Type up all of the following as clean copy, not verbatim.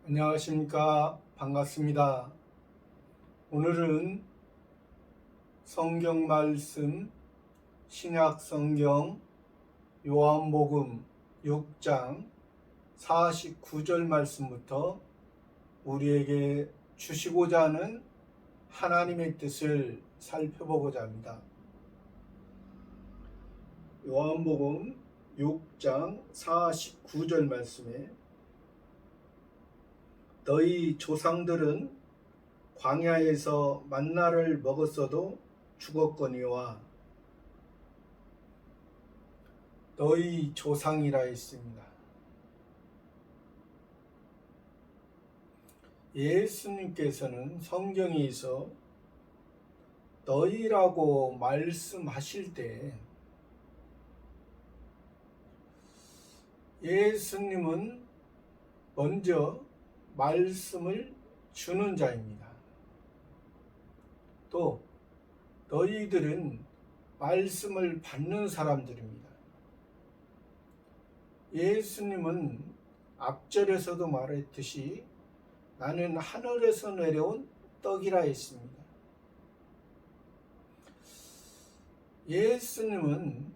안녕하십니까. 반갑습니다. 오늘은 성경 말씀 신약 성경 요한복음 6장 49절 말씀부터 우리에게 주시고자 하는 하나님의 뜻을 살펴보고자 합니다. 요한복음 6장 49절 말씀에 너희 조상들은 광야에서 만나를 먹었어도 죽었거니와 너희 조상이라 했습니다. 예수님께서는 성경에서 너희라고 말씀하실 때 예수님은 먼저 말씀을 주는 자입니다. 또 너희들은 말씀을 받는 사람들입니다. 예수님은 앞절에서도 말했듯이 나는 하늘에서 내려온 떡이라 했습니다. 예수님은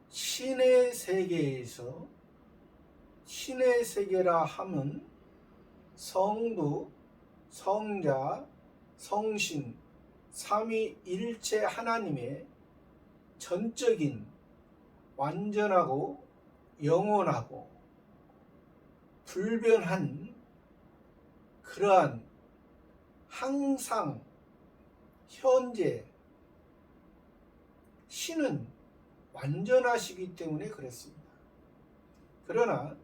신의 세계에서 신의 세계라 함은 성부, 성자, 성신, 삼위일체 하나님의 전적인 완전하고 영원하고 불변한 그러한 항상 현재 신은 완전하시기 때문에 그렇습니다. 그러나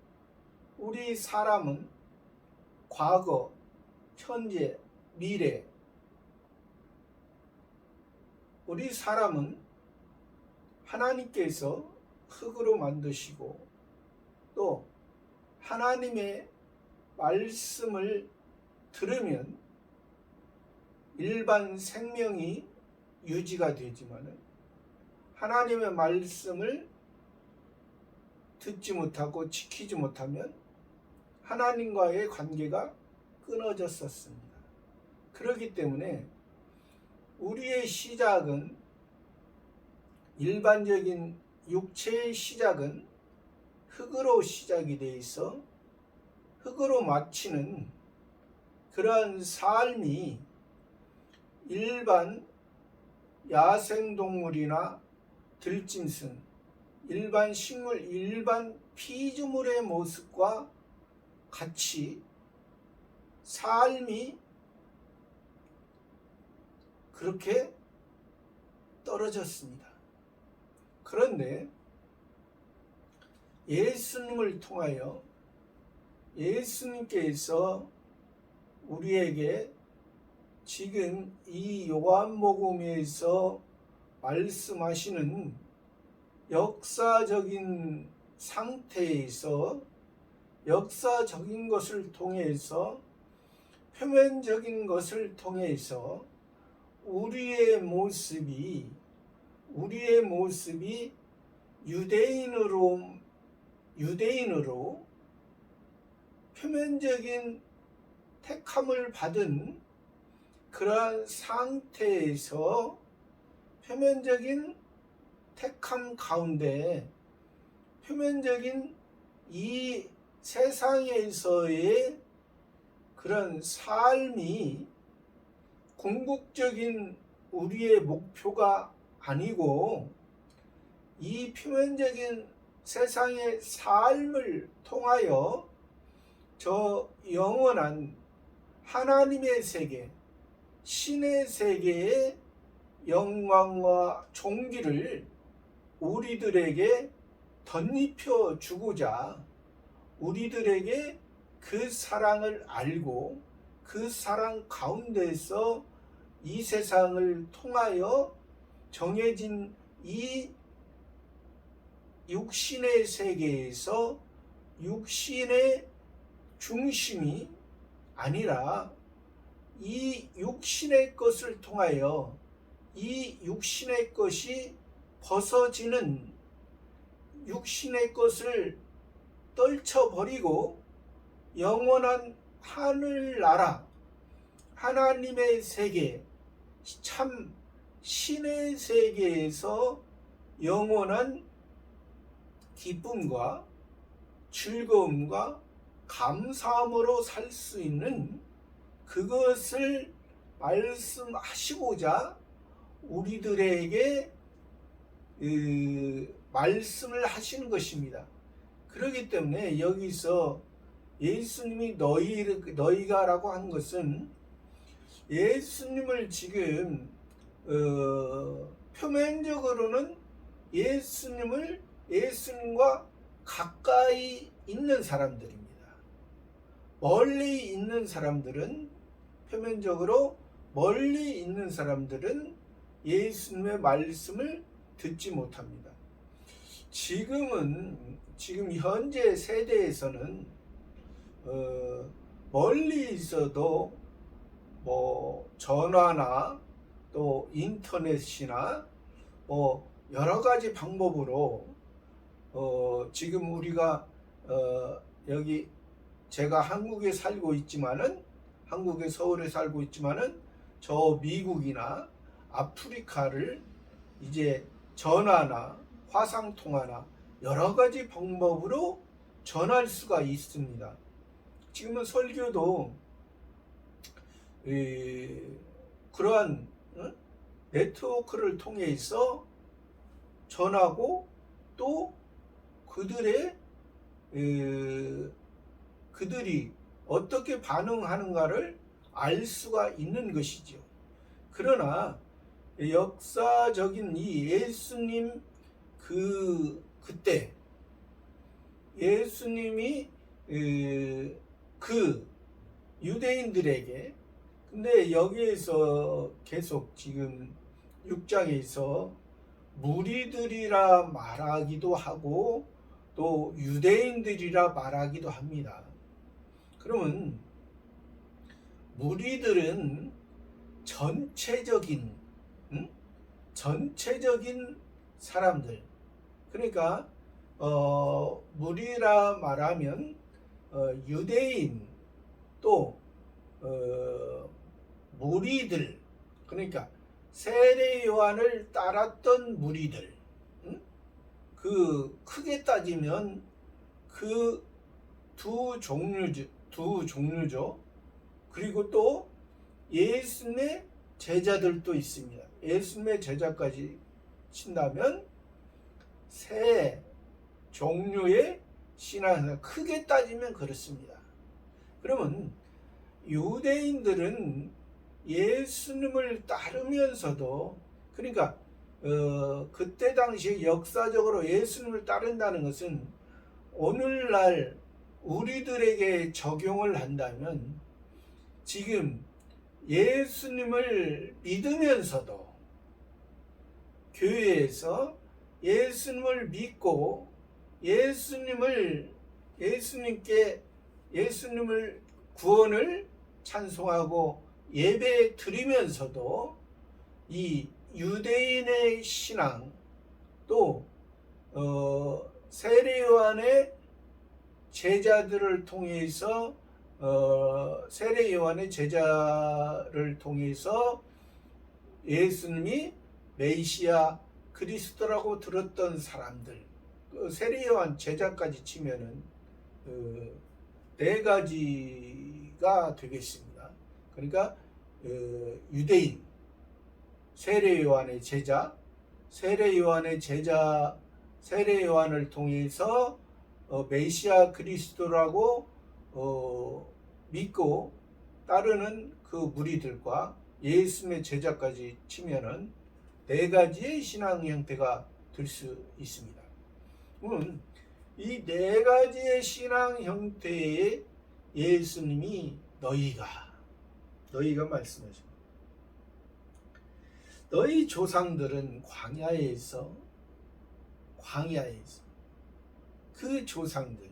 우리 사람은 과거, 현재, 미래 우리 사람은 하나님께서 흙으로 만드시고 또 하나님의 말씀을 들으면 일반 생명이 유지가 되지만 하나님의 말씀을 듣지 못하고 지키지 못하면 하나님과의 관계가 끊어졌었습니다. 그렇기 때문에 우리의 시작은 일반적인 육체의 시작은 흙으로 시작이 돼 있어 흙으로 마치는 그러한 삶이 일반 야생동물이나 들짐승, 일반 식물, 일반 피조물의 모습과 같이 삶이 그렇게 떨어졌습니다. 그런데 예수님을 통하여 예수님께서 우리에게 지금 이 요한복음에서 말씀하시는 역사적인 상태에서 역사적인 것을 통해서 표면적인 것을 통해서 우리의 모습이 유대인으로 표면적인 택함을 받은 그러한 상태에서 표면적인 택함 가운데 표면적인 이 세상에서의 그런 삶이 궁극적인 우리의 목표가 아니고 이 표면적인 세상의 삶을 통하여 저 영원한 하나님의 세계, 신의 세계의 영광과 존귀를 우리들에게 덧입혀 주고자 우리들에게 그 사랑을 알고 그 사랑 가운데서 이 세상을 통하여 정해진 이 육신의 세계에서 육신의 중심이 아니라 이 육신의 것을 통하여 이 육신의 것이 벗어지는 육신의 것을 떨쳐버리고 영원한 하늘나라, 하나님의 세계, 참 신의 세계에서 영원한 기쁨과 즐거움과 감사함으로 살 수 있는 그것을 말씀하시고자 우리들에게 말씀을 하시는 것입니다. 그렇기 때문에 여기서 예수님이 너희가라고 한 것은 예수님을 지금 표면적으로는 예수님과 가까이 있는 사람들입니다. 멀리 있는 사람들은 표면적으로 멀리 있는 사람들은 예수님의 말씀을 듣지 못합니다. 지금 현재 세대에서는 멀리 있어도 뭐 전화나 또 인터넷이나 뭐 여러 가지 방법으로 지금 우리가 여기 제가 한국에 살고 있지만은 한국의 서울에 살고 있지만은 저 미국이나 아프리카를 이제 전화나 화상통화나 여러 가지 방법으로 전할 수가 있습니다. 지금은 설교도 그러한 네트워크를 통해서 전하고 또 그들이 어떻게 반응하는가를 알 수가 있는 것이죠. 그러나 역사적인 이 예수님 그때 예수님이 그 유대인들에게, 근데 여기에서 계속 지금 6장에서 무리들이라 말하기도 하고 또 유대인들이라 말하기도 합니다. 그러면 무리들은 전체적인 사람들, 그러니까 무리라 말하면 유대인 또 무리들, 그러니까 세례 요한을 따랐던 무리들, 그 크게 따지면 그 두 종류죠. 그리고 또 예수님의 제자들도 있습니다. 예수님의 제자까지 친다면 세 종류의 신앙을 크게 따지면 그렇습니다. 그러면 유대인들은 예수님을 따르면서도, 그러니까 그때 당시에 역사적으로 예수님을 따른다는 것은 오늘날 우리들에게 적용을 한다면 지금 예수님을 믿으면서도 교회에서 예수님을 믿고 예수님을 구원을 찬송하고 예배 드리면서도 이 유대인의 신앙 또 세례 요한의 제자들을 통해서 세례 요한의 제자를 통해서 예수님이 메시아 그리스도라고 들었던 사람들, 세례 요한 제자까지 치면은 네 가지가 되겠습니다. 그러니까 유대인, 세례 요한의 제자, 세례 요한을 통해서 메시아 그리스도라고 믿고 따르는 그 무리들과 예수님의 제자까지 치면은 네 가지의 신앙 형태가 될 수 있습니다. 이 네 가지의 신앙 형태의 예수님이 너희가 말씀하십니다. 너희 조상들은 광야에서 그 조상들,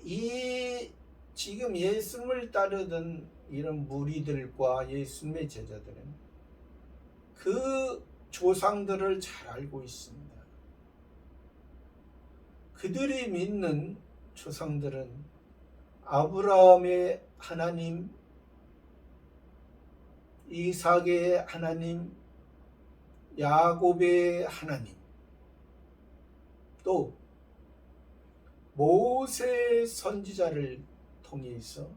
이 지금 예수님을 따르던 이런 무리들과 예수님의 제자들은 그 조상들을 잘 알고 있습니다. 그들이 믿는 조상들은 아브라함의 하나님, 이삭의 하나님, 야곱의 하나님, 또 모세 선지자를 통해서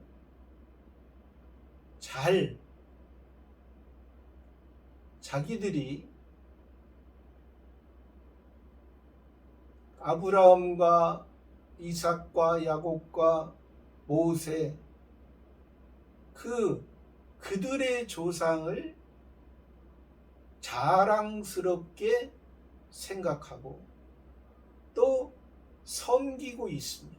잘 자기들이 아브라함과 이삭과 야곱과 모세 그들의 조상을 자랑스럽게 생각하고 또 섬기고 있습니다.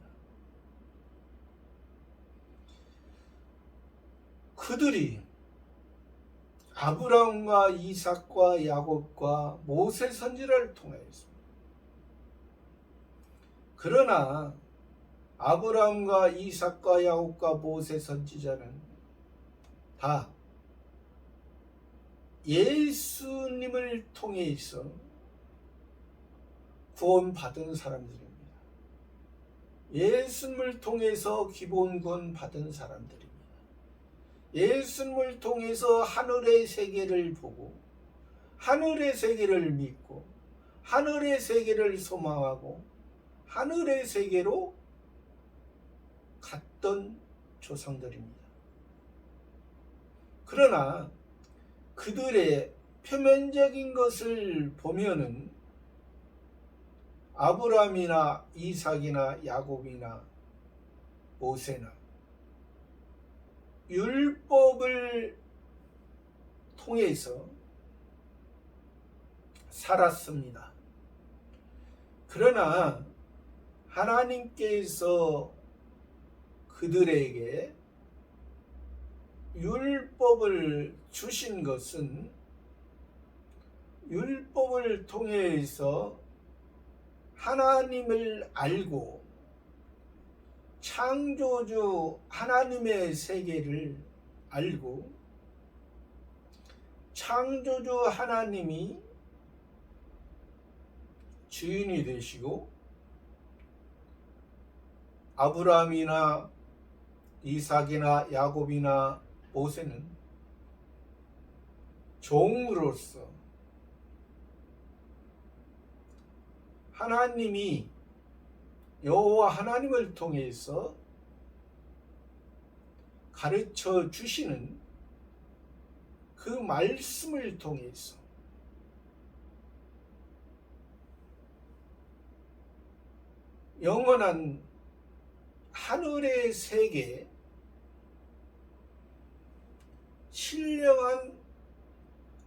그들이 아브라함과 이삭과 야곱과 모세 선지자를 통하였습니다. 그러나 아브라함과 이삭과 야곱과 모세 선지자는 다 예수님을 통해서 구원받은 사람들입니다. 예수님을 통해서 기본 구원 받은 사람들입니다. 예수님을 통해서 하늘의 세계를 보고 하늘의 세계를 믿고 하늘의 세계를 소망하고 하늘의 세계로 갔던 조상들입니다. 그러나 그들의 표면적인 것을 보면은 아브라함이나 이삭이나 야곱이나 모세나 율법을 통해서 살았습니다. 그러나 하나님께서 그들에게 율법을 주신 것은 율법을 통해서 하나님을 알고 창조주 하나님의 세계를 알고 창조주 하나님이 주인이 되시고 아브라함이나 이삭이나 야곱이나 모세는 종으로서 하나님이 여호와 하나님을 통해서 가르쳐 주시는 그 말씀을 통해서 영원한 하늘의 세계, 신령한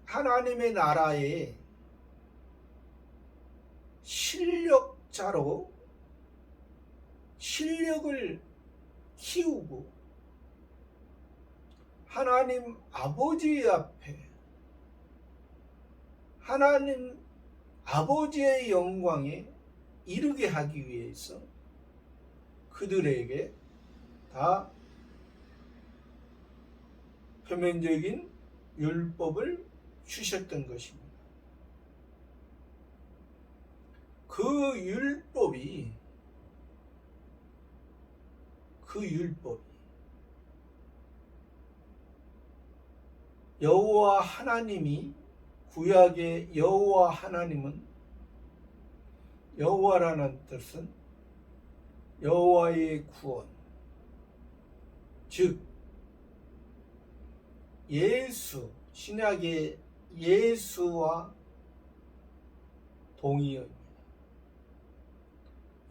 하나님의 나라의 실력자로 실력을 키우고 하나님 아버지 앞에 하나님 아버지의 영광에 이르게 하기 위해서 그들에게 다 표면적인 율법을 주셨던 것입니다. 그 율법이 여호와 하나님이 구약의 여호와 하나님은 여호와라는 뜻은 여호와의 구원, 즉 예수, 신약의 예수와 동의어입니다.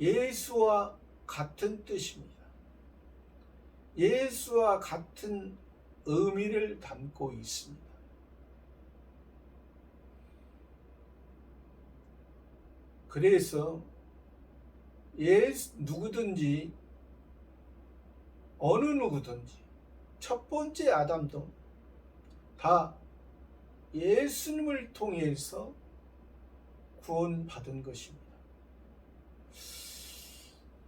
예수와 같은 뜻입니다. 예수와 같은 의미를 담고 있습니다. 그래서 누구든지 어느 누구든지 첫 번째 아담도 다 예수님을 통해서 구원받은 것입니다.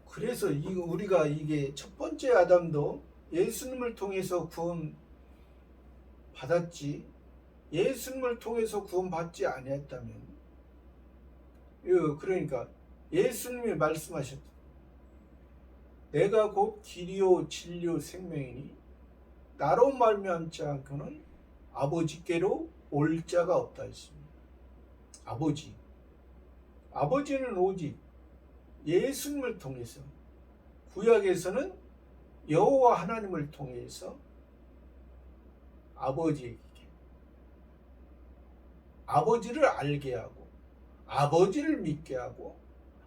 그래서 우리가 이게 첫 번째 아담도 예수님을 통해서 구원받았지 예수님을 통해서 구원받지 아니했다면 그러니까 예수님이 말씀하셨다. 내가 곧 길이요 진리요 생명이니 나로 말미암지 않고는 아버지께로 올 자가 없다 했습니다. 아버지는 오직 예수님을 통해서, 구약에서는 여호와 하나님을 통해서 아버지를 알게 하고, 아버지를 믿게 하고,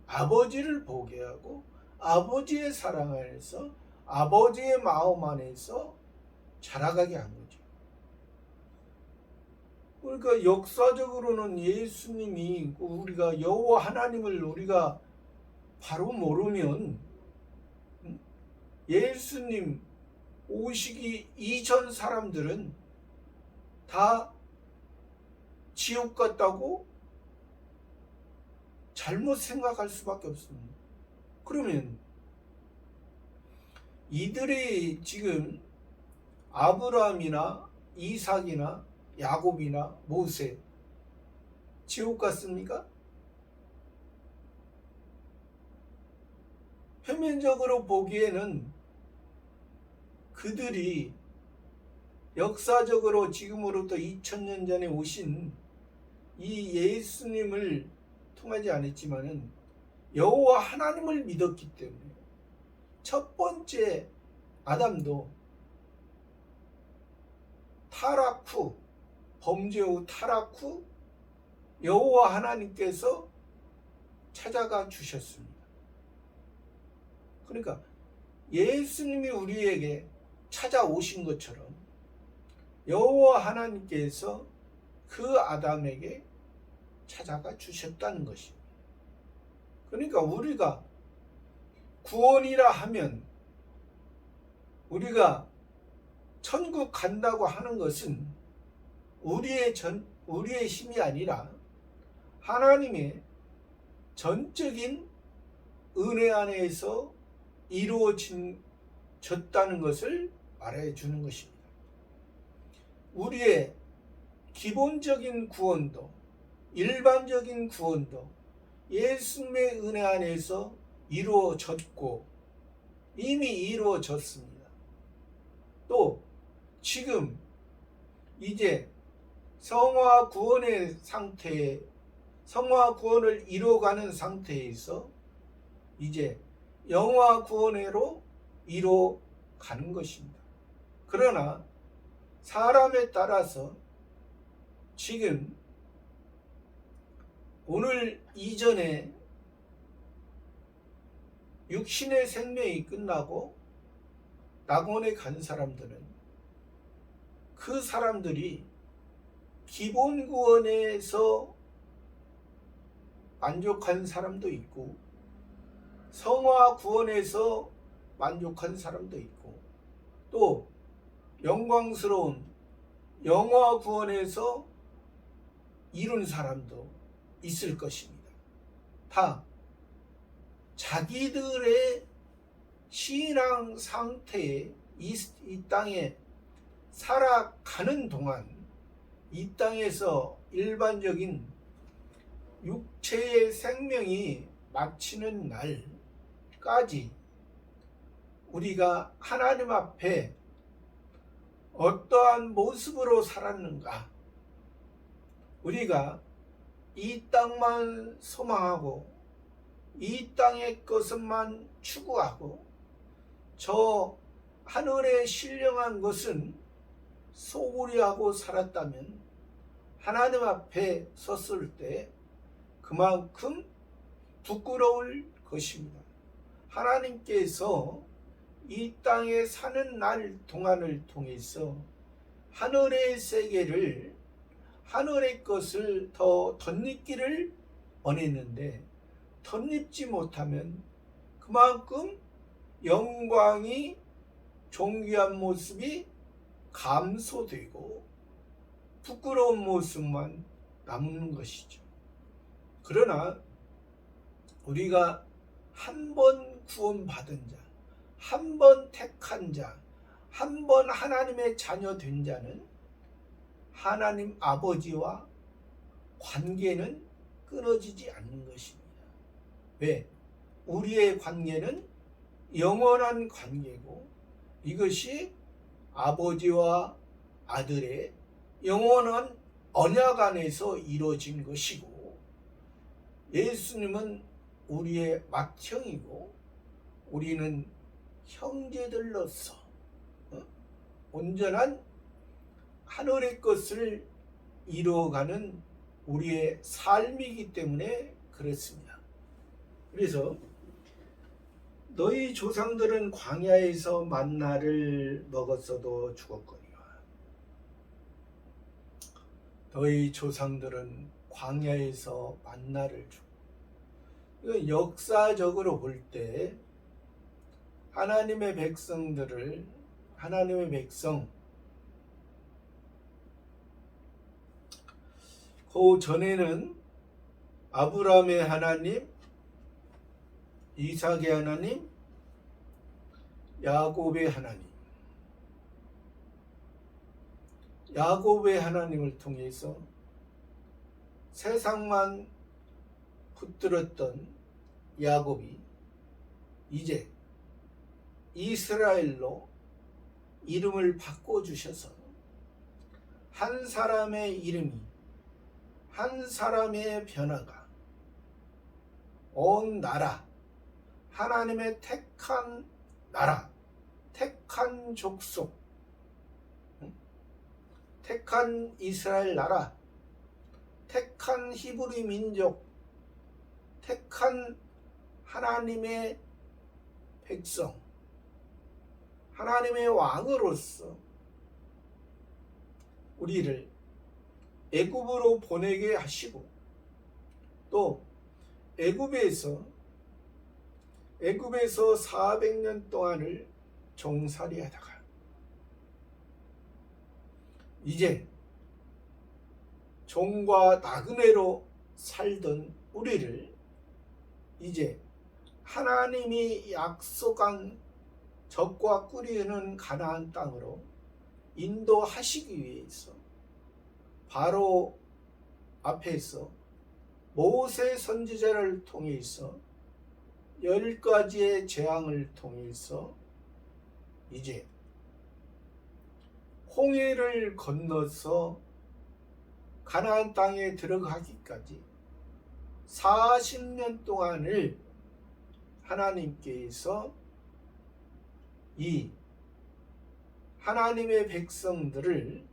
아버지를 보게 하고, 아버지의 사랑 안에서, 아버지의 마음 안에서 자라가게 한 거죠. 그러니까 역사적으로는 예수님이, 우리가 여호와 하나님을 우리가 바로 모르면 예수님 오시기 이전 사람들은 다 지옥 같다고 잘못 생각할 수밖에 없습니다. 그러면 이들이 지금 아브라함이나 이삭이나 야곱이나 모세 지옥 같습니까? 표면적으로 보기에는 그들이 역사적으로 지금으로부터 2000년 전에 오신 이 예수님을 통하지 않았지만은 여호와 하나님을 믿었기 때문에 첫 번째 아담도 타락 후, 범죄 후 타락 후 여호와 하나님께서 찾아가 주셨습니다. 그러니까 예수님이 우리에게 찾아오신 것처럼 여호와 하나님께서 그 아담에게 찾아가 주셨다는 것입니다. 그러니까 우리가 구원이라 하면, 우리가 천국 간다고 하는 것은 우리의 힘이 아니라 하나님의 전적인 은혜 안에서 이루어졌다는 것을 말해주는 것입니다. 우리의 기본적인 구원도, 일반적인 구원도 예수님의 은혜 안에서 이루어졌고 이미 이루어졌습니다. 또 지금 이제 성화 구원의 상태에, 성화 구원을 이루어가는 상태에서 이제 영화 구원으로 이루어가는 것입니다. 그러나 사람에 따라서 지금 오늘 이전에 육신의 생명이 끝나고 낙원에 간 사람들은 그 사람들이 기본 구원에서 만족한 사람도 있고 성화 구원에서 만족한 사람도 있고 또 영광스러운 영화 구원에서 이룬 사람도 있을 것입니다. 다 자기들의 신앙 상태에 이 땅에 살아가는 동안, 이 땅에서 일반적인 육체의 생명이 마치는 날까지 우리가 하나님 앞에 어떠한 모습으로 살았는가, 우리가 이 땅만 소망하고 이 땅의 것만 추구하고 저 하늘에 신령한 것은 소홀히 하고 살았다면 하나님 앞에 섰을 때 그만큼 부끄러울 것입니다. 하나님께서 이 땅에 사는 날 동안을 통해서 하늘의 세계를, 하늘의 것을 더 덧입기를 원했는데 덧입지 못하면 그만큼 영광이, 존귀한 모습이 감소되고 부끄러운 모습만 남는 것이죠. 그러나 우리가 한 번 구원받은 자, 한 번 택한 자, 한 번 하나님의 자녀 된 자는 하나님 아버지와 관계는 끊어지지 않는 것입니다. 왜? 우리의 관계는 영원한 관계고, 이것이 아버지와 아들의 영원한 언약 안에서 이루어진 것이고, 예수님은 우리의 맏형이고 우리는 형제들로서 온전한 하늘의 것을 이루어가는 우리의 삶이기 때문에 그렇습니다. 그래서 너희 조상들은 광야에서 만나를 먹었어도 죽었거니와, 너희 조상들은 광야에서 만나를 주고, 이건 역사적으로 볼 때 하나님의 백성, 그 전에는 아브라함의 하나님, 이삭의 하나님, 야곱의 하나님을 통해서 세상만 붙들었던 야곱이 이제 이스라엘로 이름을 바꿔주셔서 한 사람의 이름이, 한 사람의 변화가 온 나라, 하나님의 택한 나라, 택한 족속, 택한 이스라엘 나라, 택한 히브리 민족, 택한 하나님의 백성, 하나님의 왕으로서 우리를 애굽으로 보내게 하시고, 또 애굽에서 400년 동안을 종살이하다가 이제 종과 나그네로 살던 우리를 이제 하나님이 약속한 젖과 꿀이 흐르는 가나안 땅으로 인도하시기 위해서 바로 앞에서 모세 선지자를 통해서 10가지의 재앙을 통해서 이제 홍해를 건너서 가나안 땅에 들어가기까지 40년 동안을 하나님께서 이 하나님의 백성들을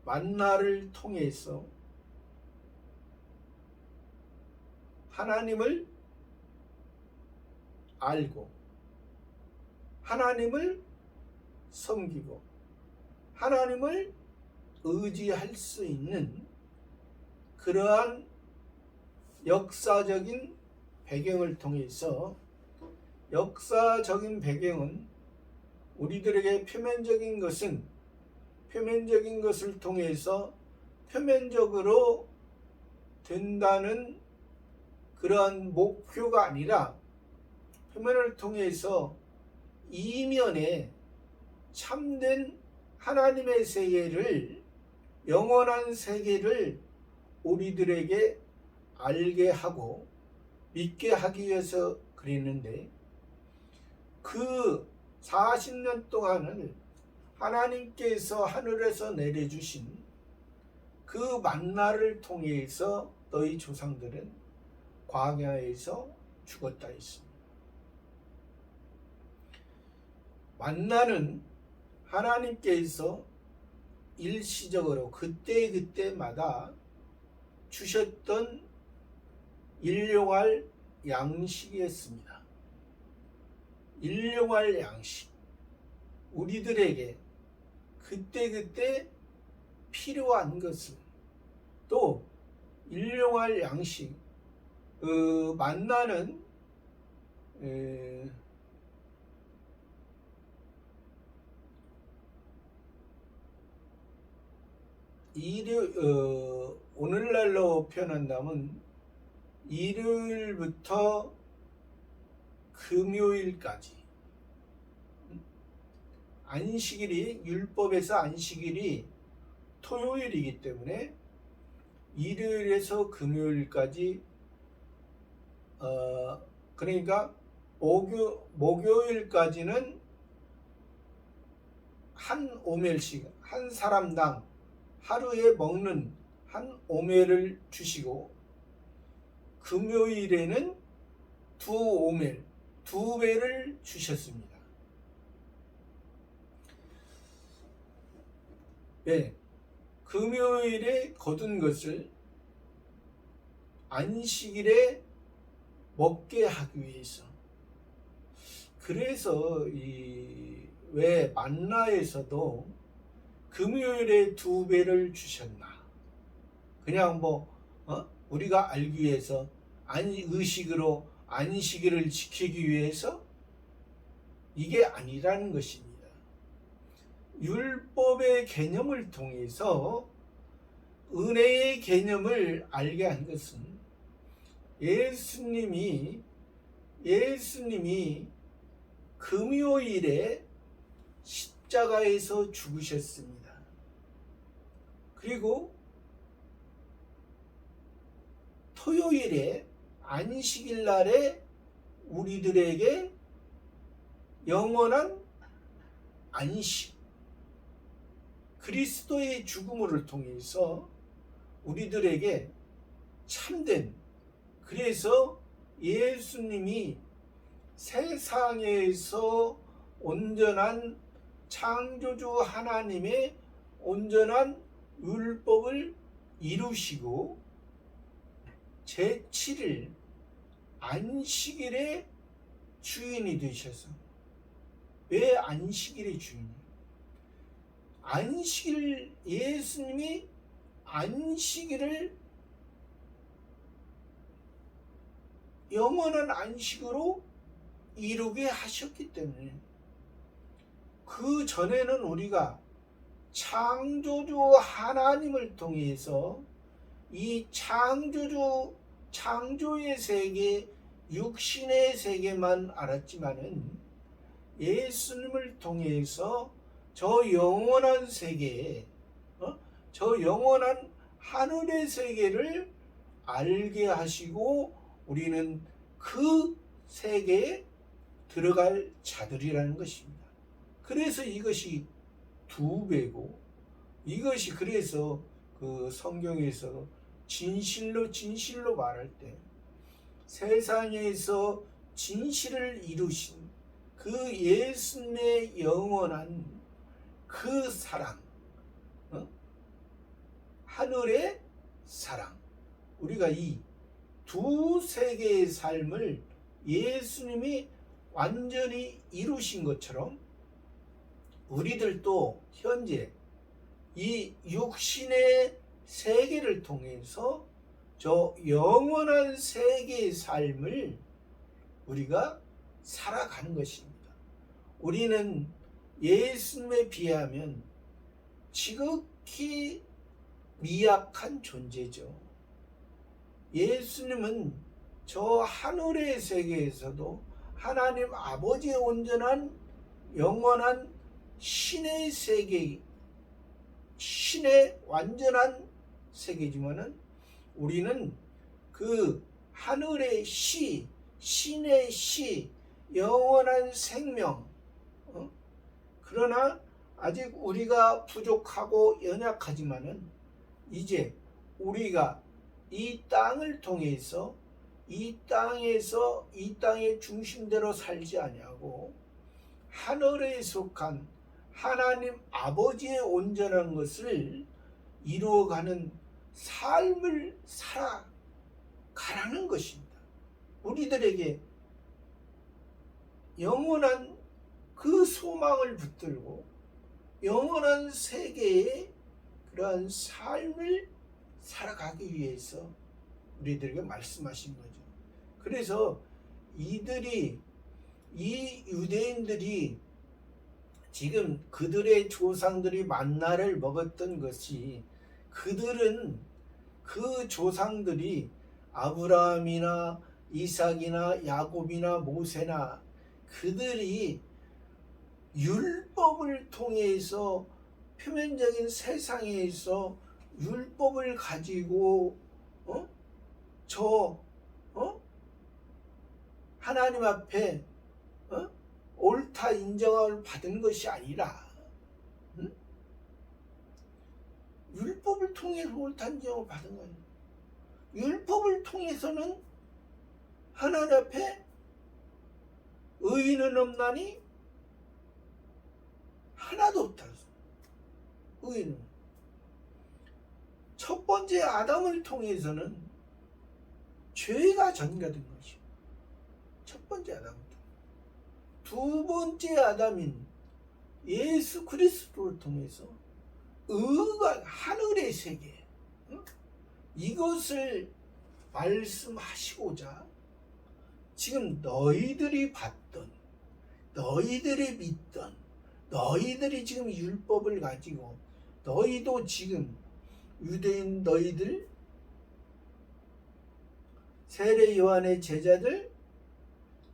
만나를 통해서 하나님을 알고 하나님을 섬기고 하나님을 의지할 수 있는 그러한 역사적인 배경을 통해서, 역사적인 배경은 우리들에게 표면적인 것을 통해서 표면적으로 된다는 그러한 목표가 아니라, 표면을 통해서 이면에 참된 하나님의 세계를, 영원한 세계를 우리들에게 알게 하고 믿게 하기 위해서 그랬는데, 그 40년 동안을 하나님께서 하늘에서 내려주신 그 만나를 통해서 너희 조상들은 광야에서 죽었다 했습니다. 만나는 하나님께서 일시적으로 그때마다 주셨던 일용할 양식이었습니다. 일용할 양식, 우리들에게 그때 필요한 것을, 또 일용할 양식, 만나는 오늘날로 표현한다면 일요일부터 금요일까지, 안식일이, 율법에서 안식일이 토요일이기 때문에 일요일에서 금요일까지 그러니까 목요일까지는 한 오멜씩 한 사람당 하루에 먹는 한 오멜을 주시고, 금요일에는 두 오멜, 두 배를 주셨습니다. 네, 금요일에 거둔 것을 안식일에 먹게 하기 위해서. 그래서 왜 만나에서도 금요일에 두 배를 주셨나? 그냥 우리가 알기 위해서, 의식으로 안식일을 지키기 위해서? 이게 아니라는 것입니다. 율법의 개념을 통해서 은혜의 개념을 알게 한 것은 예수님이 금요일에 십자가에서 죽으셨습니다. 그리고 토요일에 안식일 날에 우리들에게 영원한 안식, 그리스도의 죽음을 통해서 우리들에게 참된, 그래서 예수님이 세상에서 온전한 창조주 하나님의 온전한 율법을 이루시고 제7일 안식일의 주인이 되셔서. 왜 안식일의 주인이에요? 예수님이 안식일을 영원한 안식으로 이루게 하셨기 때문에. 그 전에는 우리가 창조주 하나님을 통해서 이 창조의 세계, 육신의 세계만 알았지만은 예수님을 통해서 저 영원한 세계, 저 영원한 하늘의 세계를 알게 하시고 우리는 그 세계에 들어갈 자들이라는 것입니다. 그래서 이것이 두 배고, 이것이 그래서 그 성경에서 진실로 말할 때 세상에서 진실을 이루신 그 예수님의 영원한 그 사랑, 하늘의 사랑, 우리가 이 두 세계의 삶을 예수님이 완전히 이루신 것처럼 우리들도 현재 이 육신의 세계를 통해서 저 영원한 세계의 삶을 우리가 살아가는 것입니다. 우리는 예수님에 비하면 지극히 미약한 존재죠. 예수님은 저 하늘의 세계에서도 하나님 아버지의 온전한 영원한 신의 세계, 신의 완전한 세계지만은 우리는 그 하늘의 신의 영원한 생명, 그러나 아직 우리가 부족하고 연약하지만은 이제 우리가 이 땅을 통해서 이 땅의 중심대로 살지 아니하고 하늘에 속한 하나님 아버지의 온전한 것을 이루어가는 삶을 살아가라는 것입니다. 우리들에게 영원한 그 소망을 붙들고 영원한 세계의 그러한 삶을 살아가기 위해서 우리들에게 말씀하신 거죠. 그래서 이 유대인들이 지금 그들의 조상들이 만나를 먹었던 것이, 그들은 그 조상들이 아브라함이나 이삭이나 야곱이나 모세나 그들이 율법을 통해서 표면적인 세상에서 율법을 가지고 하나님 앞에 옳다 인정을 받은 것이 아니라 율법을 통해서 옳다 인정을 받은 거예요. 율법을 통해서는 하나님 앞에 의인은 없나니 하나도 없다. 의인은. 첫 번째 아담을 통해서는 죄가 전가된 것이요. 첫 번째 아담. 두 번째 아담인 예수 그리스도를 통해서 의가 하늘의 세계, 이것을 말씀하시고자 지금 너희들이 봤던, 너희들이 믿던, 너희들이 지금 율법을 가지고 너희도 지금 유대인 너희들, 세례 요한의 제자들,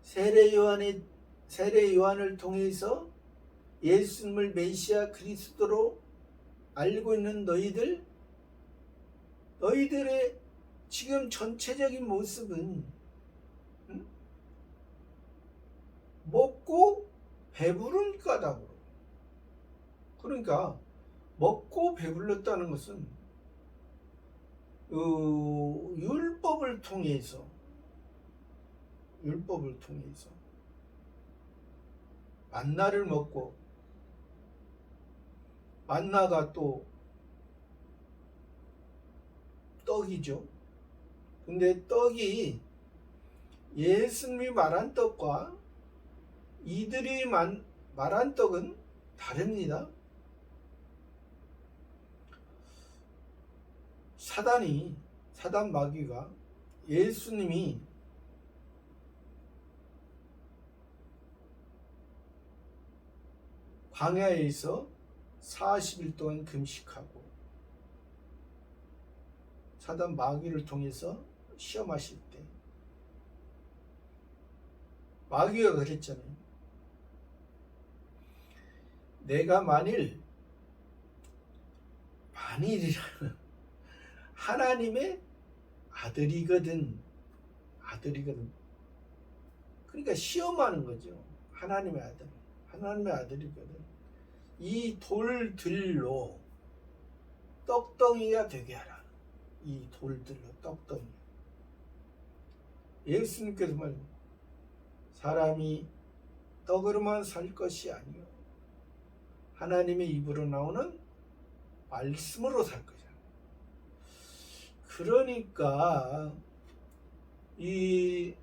세례 요한을 통해서 예수님을 메시아 그리스도로 알고 있는 너희들의 지금 전체적인 모습은 먹고 배부른 까닭으로. 그러니까 먹고 배불렀다는 것은 율법을 통해서 만나를 먹고, 만나가 또 떡이죠. 근데 떡이 예수님이 말한 떡과 이들이 말한 떡은 다릅니다. 사단 마귀가 예수님이 광야에서 40일 동안 금식하고 사단 마귀를 통해서 시험하실 때 마귀가 그랬잖아요. 내가 만일이라는 하나님의 아들이거든. 그러니까 시험하는 거죠. 하나님의 아들이거든. 이 돌들로 떡덩이가 되게 하라. 이 돌들로 떡덩이. 예수님께서 말합니다. 사람이 떡으로만 살 것이 아니요 하나님의 입으로 나오는 말씀으로 살 거잖아요. 그러니까 이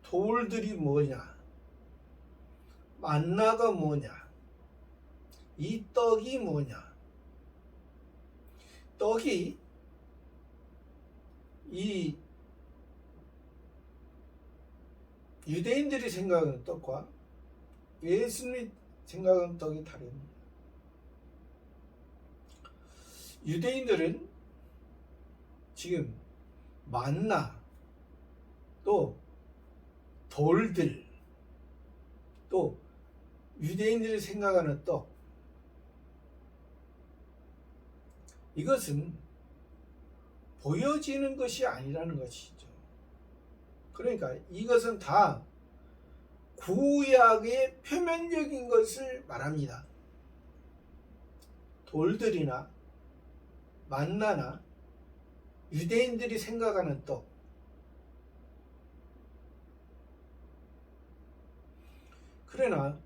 돌들이 뭐냐? 만나가 뭐냐? 이 떡이 뭐냐? 떡이 이 유대인들이 생각하는 떡과 예수님이 생각하는 떡이 다릅니다. 유대인들은 지금 만나, 또 돌들, 또 유대인들이 생각하는 떡, 이것은 보여지는 것이 아니라는 것이죠. 그러니까 이것은 다 구약의 표면적인 것을 말합니다. 돌들이나 만나나 유대인들이 생각하는 떡, 그러나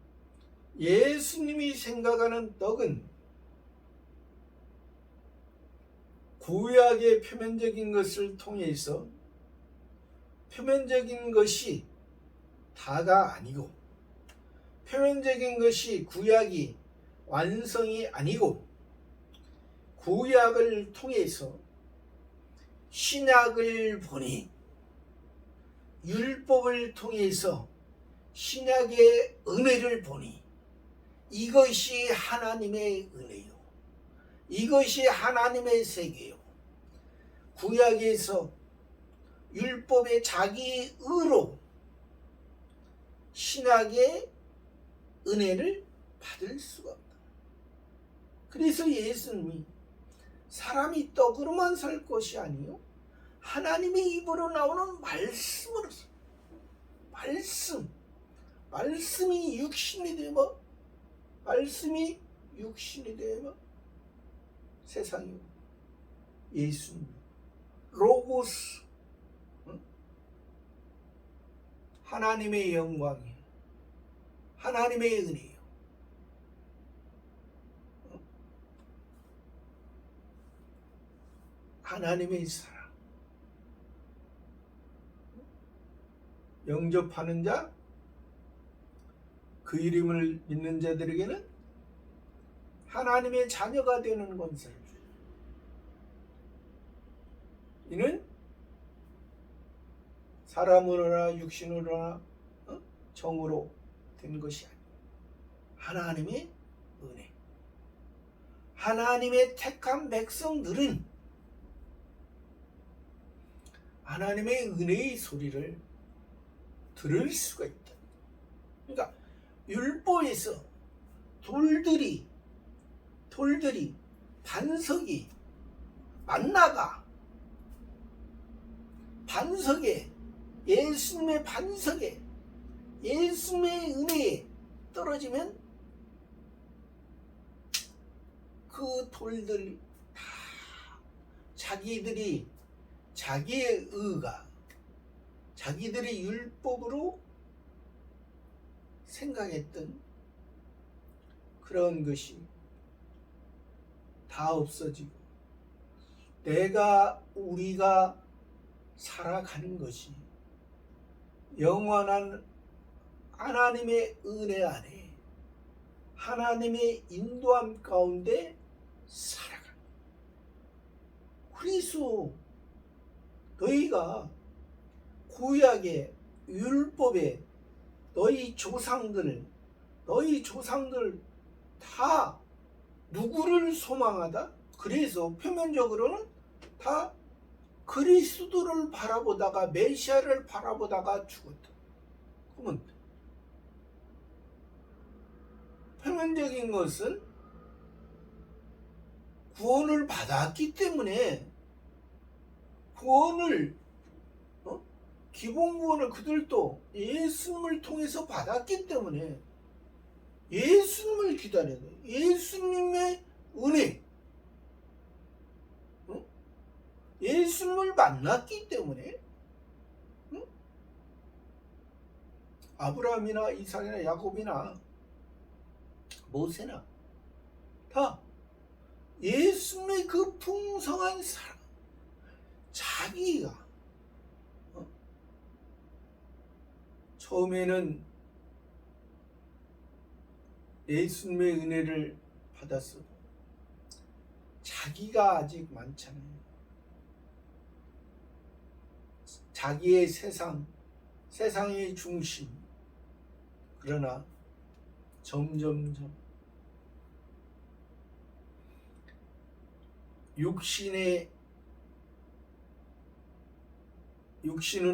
예수님이 생각하는 떡은 구약의 표면적인 것을 통해서 표면적인 것이 다가 아니고, 표면적인 것이 구약이 완성이 아니고, 구약을 통해서 신약을 보니, 율법을 통해서 신약의 은혜를 보니 이것이 하나님의 은혜요, 이것이 하나님의 세계요. 구약에서 율법의 자기 의로 신약의 은혜를 받을 수가 없다. 그래서 예수님이 사람이 떡으로만 살 것이 아니요 하나님의 입으로 나오는 말씀으로 살. 말씀이 육신이 되면 세상이 예수님 로고스, 하나님의 영광이에요. 하나님의 은혜예요. 하나님의 사랑. 영접하는 자, 그 이름을 믿는 자들에게는 하나님의 자녀가 되는 권세를 주요. 이는 사람으로나 육신으로나 정으로 된 것이 아니에요. 하나님의 은혜. 하나님의 택한 백성들은 하나님의 은혜의 소리를 들을 수가 있다. 그러니까 율법에서 돌들이 반석이 만나가 반석에 예수님의 반석에 예수님의 은혜에 떨어지면 그 돌들 다 자기들이 자기의 의가 자기들의 율법으로 생각했던 그런 것이 다 없어지고 우리가 살아가는 것이 영원한 하나님의 은혜 안에 하나님의 인도함 가운데 살아가는 거예요. 그래서 너희가 구약의 율법에 너희 조상들 다 누구를 소망하다? 그래서 표면적으로는 다 그리스도를 바라보다가 메시아를 바라보다가 죽었다. 그러면 표면적인 것은 구원을 받았기 때문에 기본 구원을 그들도 예수님을 통해서 받았기 때문에 예수님을 기다려야 돼. 예수님의 은혜, 예수님을 만났기 때문에 아브라함이나 이삭이나 야곱이나 모세나 다 예수님의 그 풍성한 사랑, 자기가 처음에는 예수님의 은혜를 받았어도 자기가 아직 많잖아요. 자기의 세상의 중심. 그러나 점점점 육신은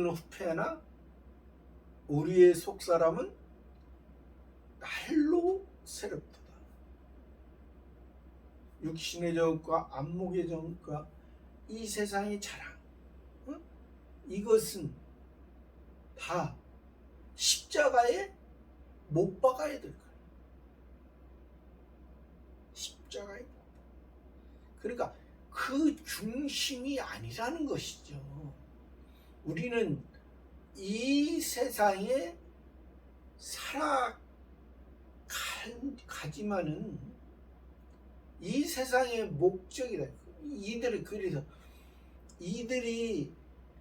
후패하나 우리의 속사람은 날로 새롭도다. 육신의 정과 안목의 정과 이 세상의 자랑, 이것은 다 십자가에 못 박아야 될 거예요. 십자가에 못 박아. 그러니까 그 중심이 아니라는 것이죠. 우리는 이 세상에 살아가지만은 이 세상의 목적이다. 이들이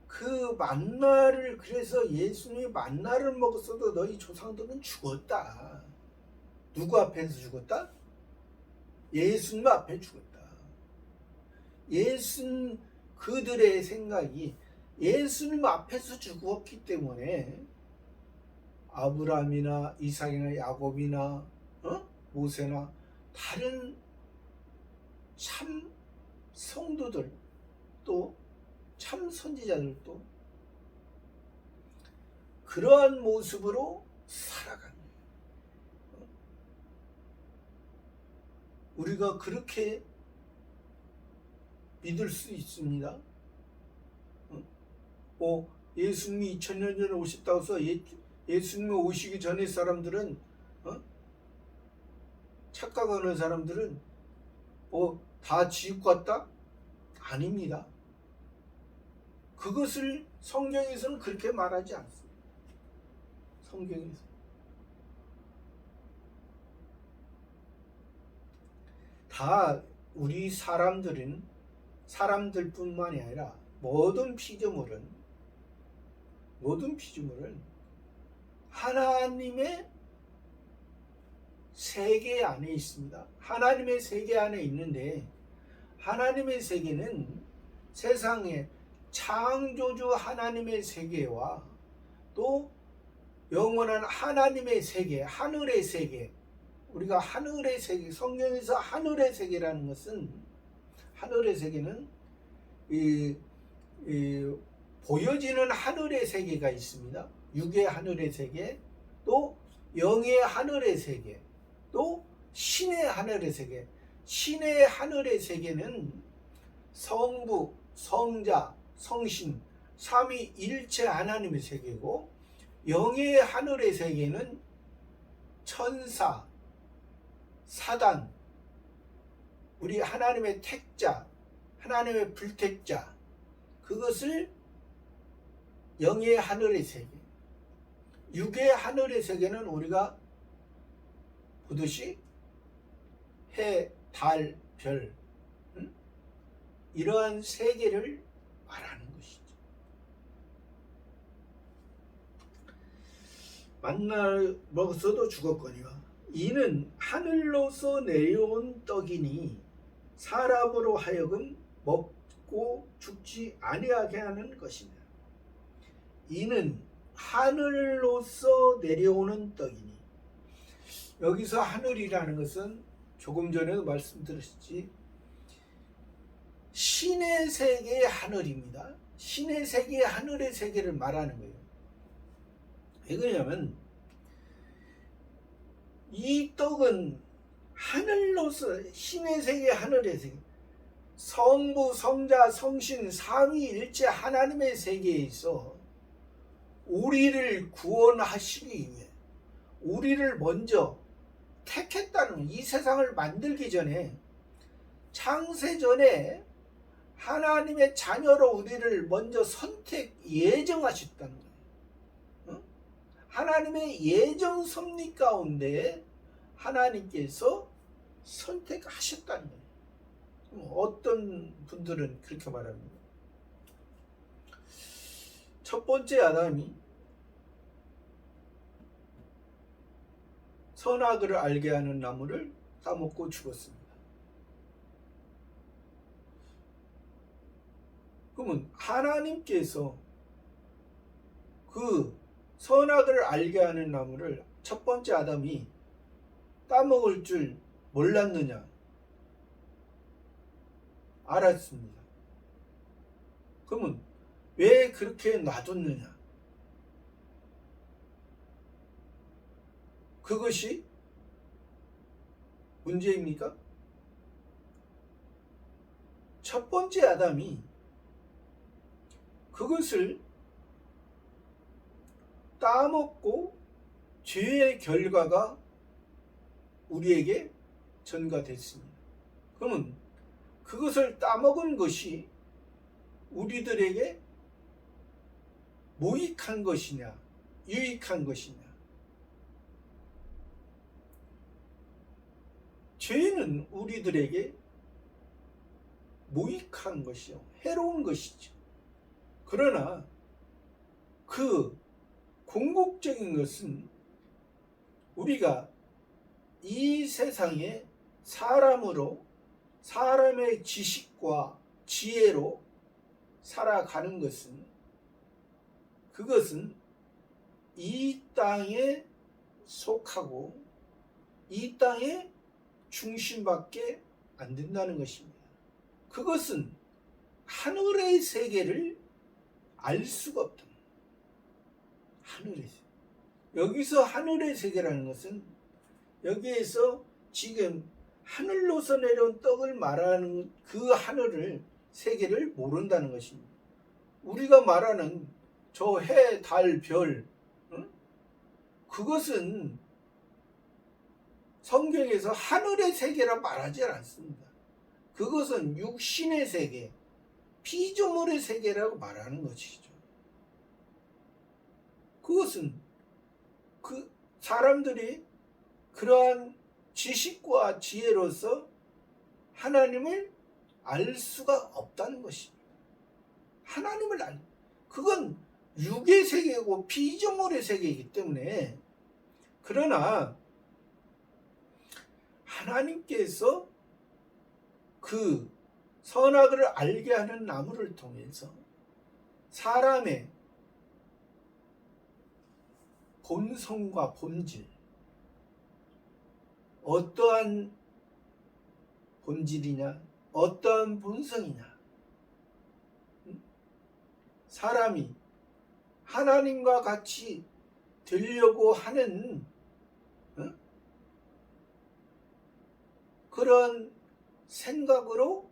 그 만나를, 그래서 예수님이 만나를 먹었어도 너희 조상들은 죽었다. 누구 앞에서 죽었다? 예수님 앞에 죽었다. 그들의 생각이 예수님 앞에서 죽었기 때문에 아브라함이나 이삭이나 야곱이나 모세나 다른 참 성도들 또 참 선지자들도 그러한 모습으로 살아가는 거예요. 우리가 그렇게 믿을 수 있습니다. 예수님이 2000년 전에 오셨다고 해서 예수님 오시기 전에 사람들은 착각하는 사람들은 다 지옥 갔다? 아닙니다. 그것을 성경에서는 그렇게 말하지 않습니다. 성경에서. 다 우리 사람들뿐만이 아니라 모든 피조물은 하나님의 세계 안에 있습니다. 하나님의 세계 안에 있는데, 하나님의 세계는 세상의 창조주 하나님의 세계와 또 영원한 하나님의 세계, 하늘의 세계, 우리가 하늘의 세계, 성경에서 하늘의 세계라는 것은, 하늘의 세계는 보여지는 하늘의 세계가 있습니다. 육의 하늘의 세계, 또 영의 하늘의 세계, 또 신의 하늘의 세계. 신의 하늘의 세계는 성부, 성자, 성신, 삼위일체 하나님의 세계고, 영의 하늘의 세계는 천사, 사단, 우리 하나님의 택자, 하나님의 불택자, 그것을 영의 하늘의 세계. 육의 하늘의 세계는 우리가 보듯이 해, 달, 별, 이러한 세계를 말하는 것이죠. 만나 먹어서도 죽었거니와 이는 하늘로서 내려온 떡이니 사람으로 하여금 먹고 죽지 아니하게 하는 것이니라. 이는 하늘로서 내려오는 떡이니, 여기서 하늘이라는 것은 조금 전에도 말씀드렸지, 신의 세계의 하늘입니다. 신의 세계의 하늘의 세계를 말하는 거예요. 왜 그러냐면 이 떡은 하늘로서, 신의 세계, 하늘의 세계, 성부, 성자, 성신, 삼위일체 하나님의 세계에 있어 우리를 구원하시기 위해 우리를 먼저 택했다는, 이 세상을 만들기 전에, 창세전에 하나님의 자녀로 우리를 먼저 선택 예정하셨다는 거예요. 하나님의 예정 섭리 가운데 하나님께서 선택하셨다는 거예요. 어떤 분들은 그렇게 말합니다. 첫 번째 아담이 선악을 알게 하는 나무를 따먹고 죽었습니다. 그러면 하나님께서 그 선악을 알게 하는 나무를 첫 번째 아담이 따먹을 줄 몰랐느냐? 알았습니다. 그러면 왜 그렇게 놔뒀느냐? 그것이 문제입니까? 첫 번째 아담이 그것을 따먹고 죄의 결과가 우리에게 전가됐습니다. 그러면 그것을 따먹은 것이 우리들에게 무익한 것이냐, 유익한 것이냐? 죄는 우리들에게 무익한 것이요, 해로운 것이죠. 그러나 그 궁극적인 것은 우리가 이 세상에 사람으로, 사람의 지식과 지혜로 살아가는 것은, 그것은 이 땅에 속하고 이 땅의 중심밖에 안 된다는 것입니다. 그것은 하늘의 세계를 알 수가 없다. 하늘의 세계. 여기서 하늘의 세계라는 것은, 여기에서 지금 하늘로서 내려온 떡을 말하는 그 하늘을, 세계를 모른다는 것입니다. 우리가 말하는 저 해, 달, 별, 그것은 성경에서 하늘의 세계라 말하지 않습니다. 그것은 육신의 세계, 피조물의 세계라고 말하는 것이죠. 그것은 그 사람들이 그러한 지식과 지혜로서 하나님을 알 수가 없다는 것입니다. 하나님을 그건 육의 세계고 피조물의 세계이기 때문에. 그러나 하나님께서 그 선악을 알게 하는 나무를 통해서 사람의 본성과 본질, 어떠한 본질이냐, 어떠한 본성이냐, 사람이 하나님과 같이 되려고 하는 그런 생각으로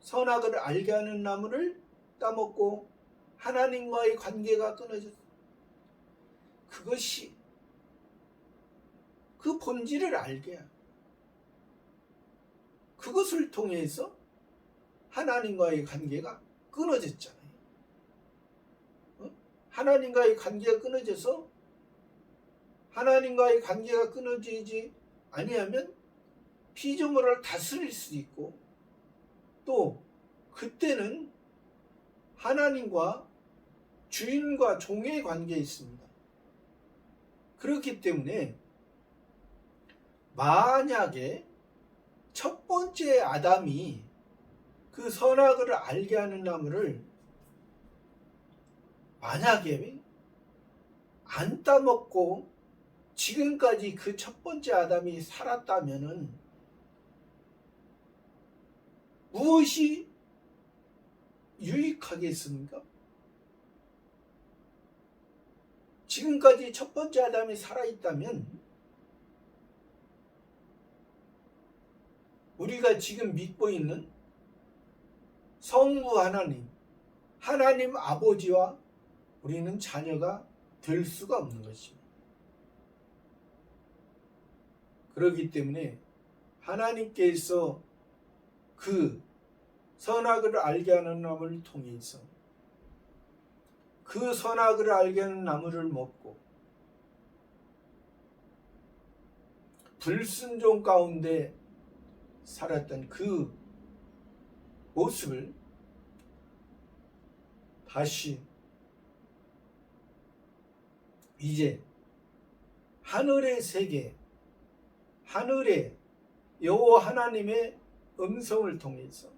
선악을 알게 하는 나무를 따먹고 하나님과의 관계가 끊어졌어요. 그것이 그 본질을 알게 해요. 그것을 통해서 하나님과의 관계가 끊어졌잖아요. 하나님과의 관계가 끊어져서 하나님과의 관계가 끊어지지 아니하면 피조물을 다스릴 수 있고, 또 그때는 하나님과 주인과 종의 관계에 있습니다. 그렇기 때문에 만약에 첫 번째 아담이 그 선악을 알게 하는 나무를 만약에 안 따먹고 지금까지 그 첫 번째 아담이 살았다면은 무엇이 유익하겠습니까? 지금까지 첫 번째 아담이 살아있다면 우리가 지금 믿고 있는 성부 하나님, 하나님 아버지와 우리는 자녀가 될 수가 없는 것입니다. 그렇기 때문에 하나님께서 그 선악을 알게 하는 나무를 통해서 그 선악을 알게 하는 나무를 먹고 불순종 가운데 살았던 그 모습을 다시 이제 하늘의 세계, 하늘의 여호와 하나님의 음성을 통해서,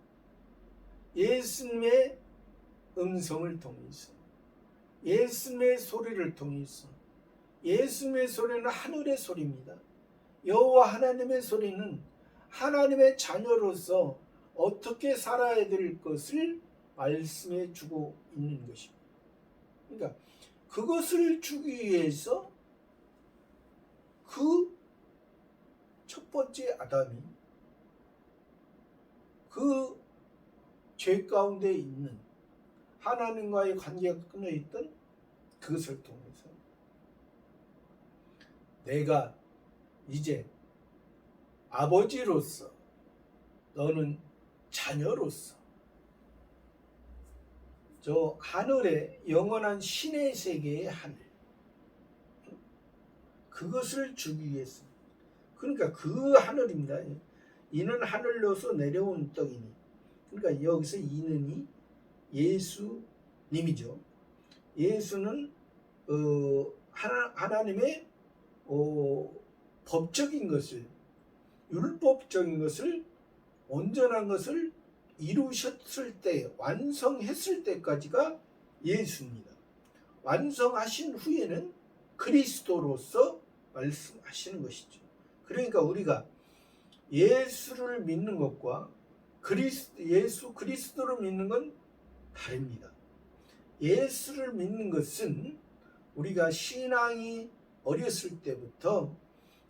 예수님의 음성을 통해서, 예수님의 소리를 통해서, 예수님의 소리는 하늘의 소리입니다. 여호와 하나님의 소리는 하나님의 자녀로서 어떻게 살아야 될 것을 말씀해 주고 있는 것입니다. 그러니까 그것을 주기 위해서 그 첫 번째 아담이 그 죄 가운데 있는 하나님과의 관계가 끊어있던 그것을 통해서 내가 이제 아버지로서, 너는 자녀로서 저 하늘의 영원한 신의 세계의 하늘, 그것을 주기 위해서. 그러니까 그 하늘입니다. 이는 하늘로서 내려온 떡이니, 그러니까 여기서 이는이 예수님이죠. 예수는 하나님의 법적인 것을, 율법적인 것을, 온전한 것을 이루셨을 때, 완성했을 때까지가 예수입니다. 완성하신 후에는 그리스도로서 말씀하시는 것이죠. 그러니까 우리가 예수를 믿는 것과 예수 그리스도를 믿는 건 다릅니다. 예수를 믿는 것은 우리가 신앙이 어렸을 때부터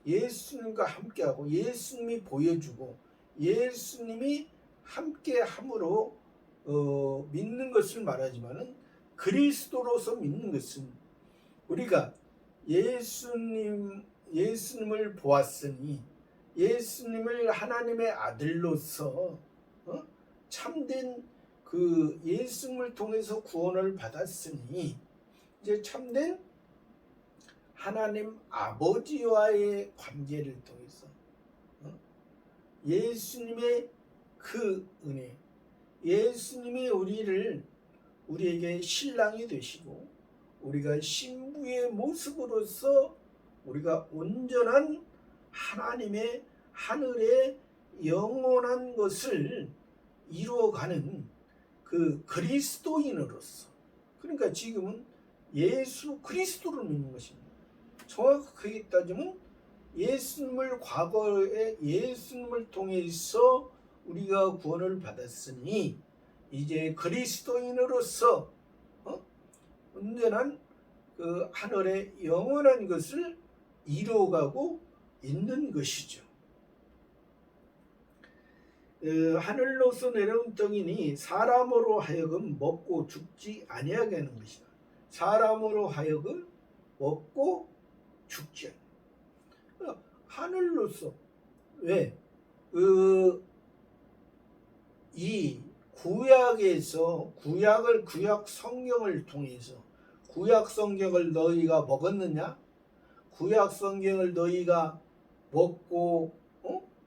예수님과 함께하고 예수님이 보여주고 예수님이 함께함으로 믿는 것을 말하지만은, 그리스도로서 믿는 것은 우리가 예수님을 보았으니 예수님을 하나님의 아들로서 참된 그 예수님을 통해서 구원을 받았으니 이제 참된 하나님 아버지와의 관계를 통해서 예수님의 그 은혜, 예수님이 우리에게 신랑이 되시고 우리가 신부의 모습으로서 우리가 온전한 하나님의 하늘의 영원한 것을 이루어가는 그 그리스도인으로서, 그러니까 지금은 예수 그리스도를 믿는 것입니다. 정확하게 따지면 예수님을 과거에 예수님을 통해서 우리가 구원을 받았으니 이제 그리스도인으로서 온전한 그 하늘의 영원한 것을 이루어가고 있는 것이죠. 하늘로서 내려온 떡이니 사람으로 하여금 먹고 죽지 아니하게 하는 것이다. 사람으로 하여금 먹고 죽지 않아. 하늘로서 왜? 이 구약에서 구약 성경을 통해서 구약 성경을 너희가 먹었느냐? 구약 성경을 너희가 먹고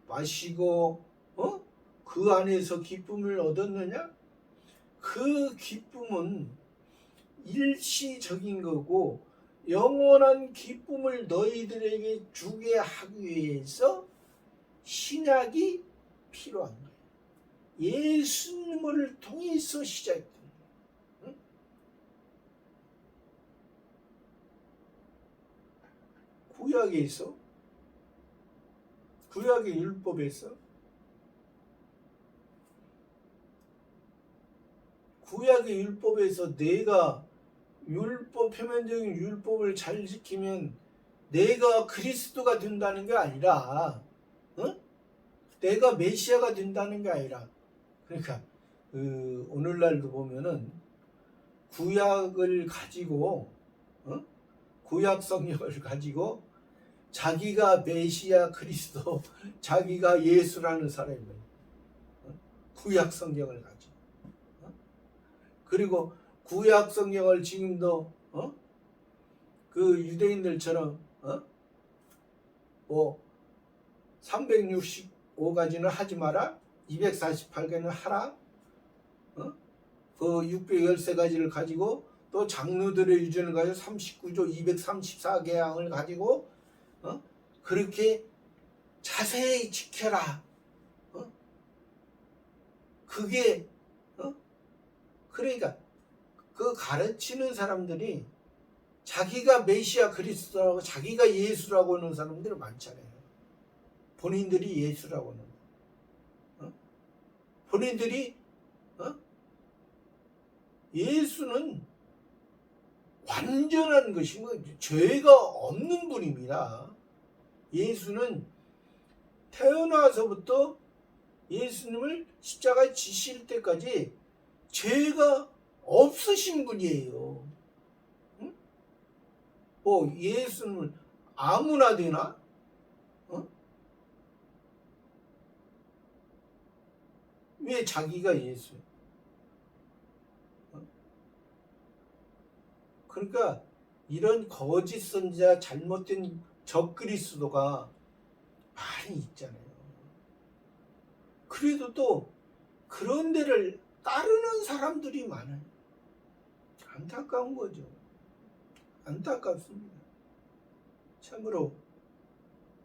마시고 그 안에서 기쁨을 얻었느냐? 그 기쁨은 일시적인 거고 영원한 기쁨을 너희들에게 주게 하기 위해서 신약이 필요한 거예요. 예수님을 통해서 시작된 거예요. 구약의 율법에서 내가 표면적인 율법을 잘 지키면 내가 그리스도가 된다는 게 아니라 내가 메시아가 된다는 게 아니라, 그러니까 오늘날도 보면은 구약을 가지고 구약 성경을 가지고 자기가 메시아 그리스도 자기가 예수라는 사람이에요. 구약 성경을 가지고 그리고 구약 성경을 지금도 그 유대인들처럼 뭐 365가지는 하지 마라, 248개는 하라, 그 613가지를 가지고 또 장로들의 유전을 가지고 39조 234계명을 가지고 그렇게 자세히 지켜라. 그게 그러니까 그 가르치는 사람들이 자기가 메시아 그리스도라고 자기가 예수라고 하는 사람들이 많잖아요. 본인들이 예수라고 하는 본인들이 예수는 완전한 것이고 죄가 없는 분입니다. 예수는 태어나서부터 예수님을 십자가에 지실 때까지 죄가 없으신 분이에요. 예수님을 아무나 되나? 왜 자기가 예수? 그러니까 이런 거짓 선지자, 잘못된 적그리스도가 많이 있잖아요. 그래도 또 그런 데를 따르는 사람들이 많아요. 안타까운 거죠. 안타깝습니다. 참으로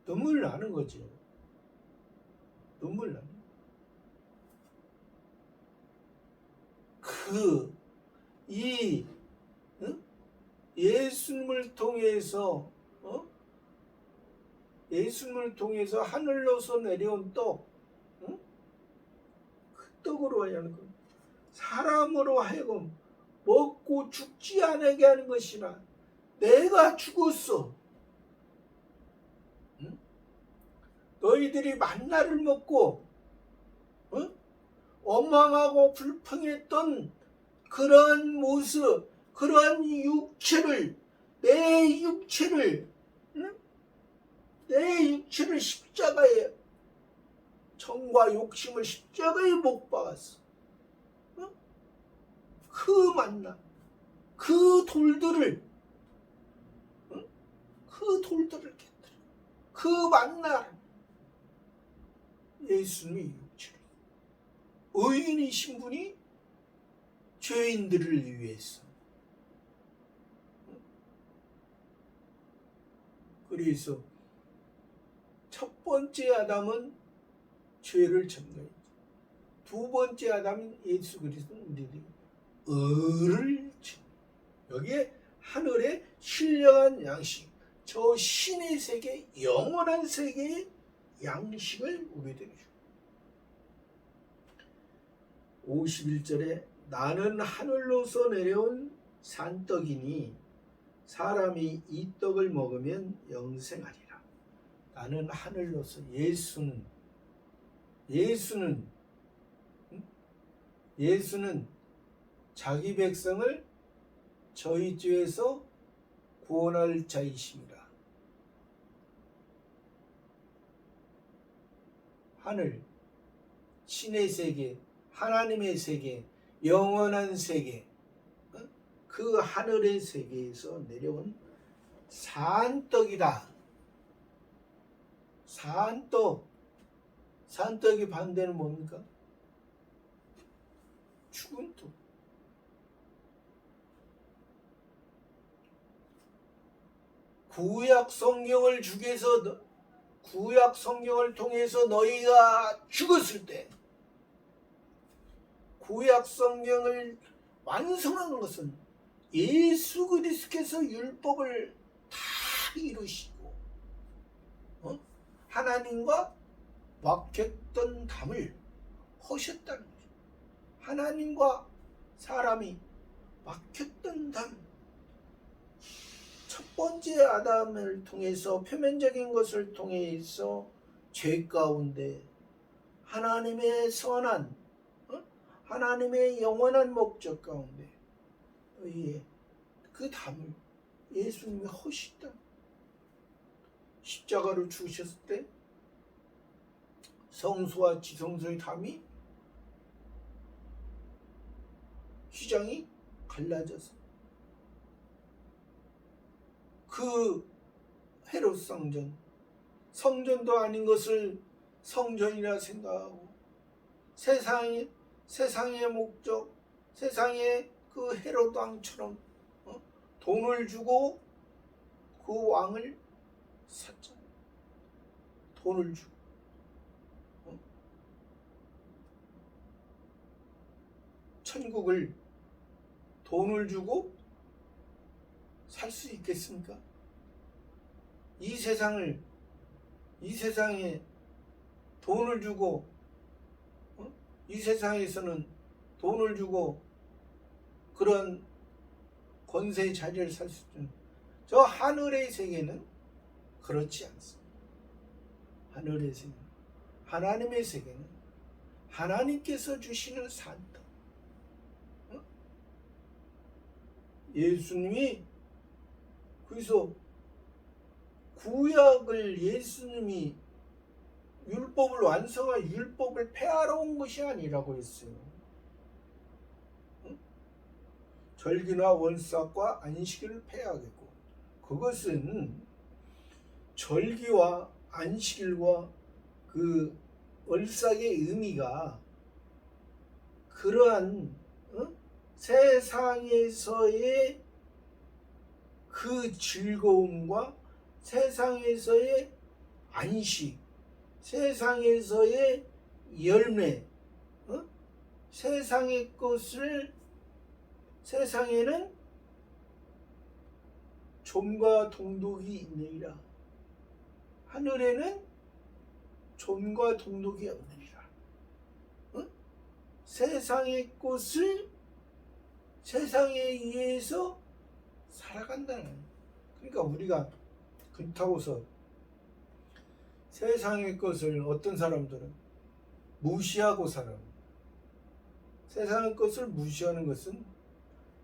눈물 나는 거죠. 눈물 나는. 예수님을 통해서 하늘로서 내려온 떡, 그 떡으로 하는 것, 사람으로 하여금 먹고 죽지 않게 하는 것이라. 내가 죽었어. 너희들이 만나를 먹고 원망하고 불평했던 그러한 모습, 그러한 육체를 내 육체를, 응? 내 육체를 십자가에, 정과 욕심을 십자가에 못 박았어. 응? 그 만나, 그 돌들을, 응? 그 돌들을 깨뜨려. 그 만나를 예수님이 육체로, 의인이신 분이 죄인들을 위해서. 그래서 첫 번째 아담은 죄를 전가했죠. 두 번째 아담인 예수 그리스도는 우리들이 의를 전. 여기에 하늘의 신령한 양식, 저 신의 세계, 영원한 세계의 양식을 우리들이 주. 51절에 나는 하늘로서 내려온 산떡이니 사람이 이 떡을 먹으면 영생하리라. 나는 하늘로서, 예수는 자기 백성을 저희 죄에서 구원할 자이십니다. 하늘, 신의 세계, 하나님의 세계, 영원한 세계, 그 하늘의 세계에서 내려온 산떡이다. 산떡의 반대는 뭡니까? 죽은 떡. 구약 성경을 통해서 너희가 죽었을 때, 구약 성경을 완성하는 것은 예수 그리스도께서 율법을 다 이루시고 하나님과 막혔던 담을 허셨다는 거죠. 하나님과 사람이 막혔던 담, 첫 번째 아담을 통해서, 표면적인 것을 통해서 죄 가운데 하나님의 선한, 하나님의 영원한 목적 가운데 의해 그 담을 예수님이 허시다. 십자가로 죽으셨을 때 성소와 지성소의 담이, 휘장이 갈라져서 그 헤롯 성전도 아닌 것을 성전이라 생각하고 세상의 목적, 세상의 그 헤롯 왕처럼 돈을 주고 그 왕을 샀잖아. 돈을 주고. 천국을 돈을 주고 살 수 있겠습니까? 이 세상에 돈을 주고, 이 세상에서는 돈을 주고 그런 권세의 자리를 살 수 있는, 저 하늘의 세계는 그렇지 않습니다. 하늘의 세계, 하나님의 세계는 하나님께서 주시는 산떡. 예수님이 그래서 구약을, 예수님이 율법을 완성한, 율법을 폐하러 온 것이 아니라고 했어요. 절기나 원삭과 안식일을 폐하겠고, 그것은 절기와 안식일과 그 월삭의 의미가 그러한 세상에서의 그 즐거움과 세상에서의 안식, 세상에서의 열매, 세상의 것을, 세상에는 좀과 동독이 있느니라, 하늘에는 좀과 동독이 없느니라. 세상의 것을 세상에 의해서 살아간다는 거예요. 그러니까 우리가 그렇다고서 세상의 것을 어떤 사람들은 무시하고 살아요. 세상의 것을 무시하는 것은,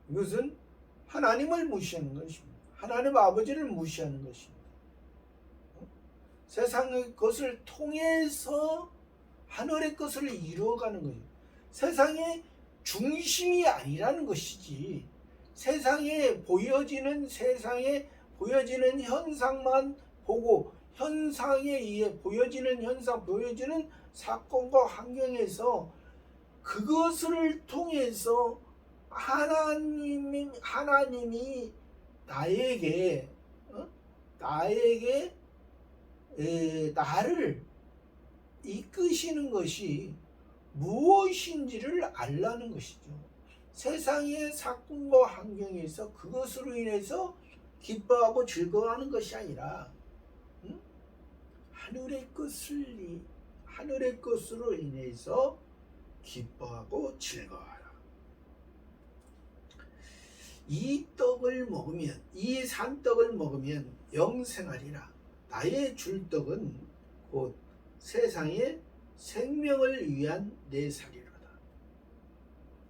이것은 하나님을 무시하는 것입니다. 하나님 아버지를 무시하는 것입니다. 세상의 것을 통해서 하늘의 것을 이루어가는 거예요. 세상의 중심이 아니라는 것이지, 세상에 보여지는 현상만 보고, 현상에 의해 보여지는 현상, 보여지는 사건과 환경에서 그것을 통해서 하나님이 나에게 나를 이끄시는 것이 무엇인지를 알라는 것이죠. 세상의 사건과 환경에서 그것으로 인해서 기뻐하고 즐거워하는 것이 아니라 하늘의 것으로 인해서 기뻐하고 즐거워하라. 이 산떡을 먹으면 영생하리라. 나의 줄 떡은 곧 세상의 생명을 위한 내 살이로다.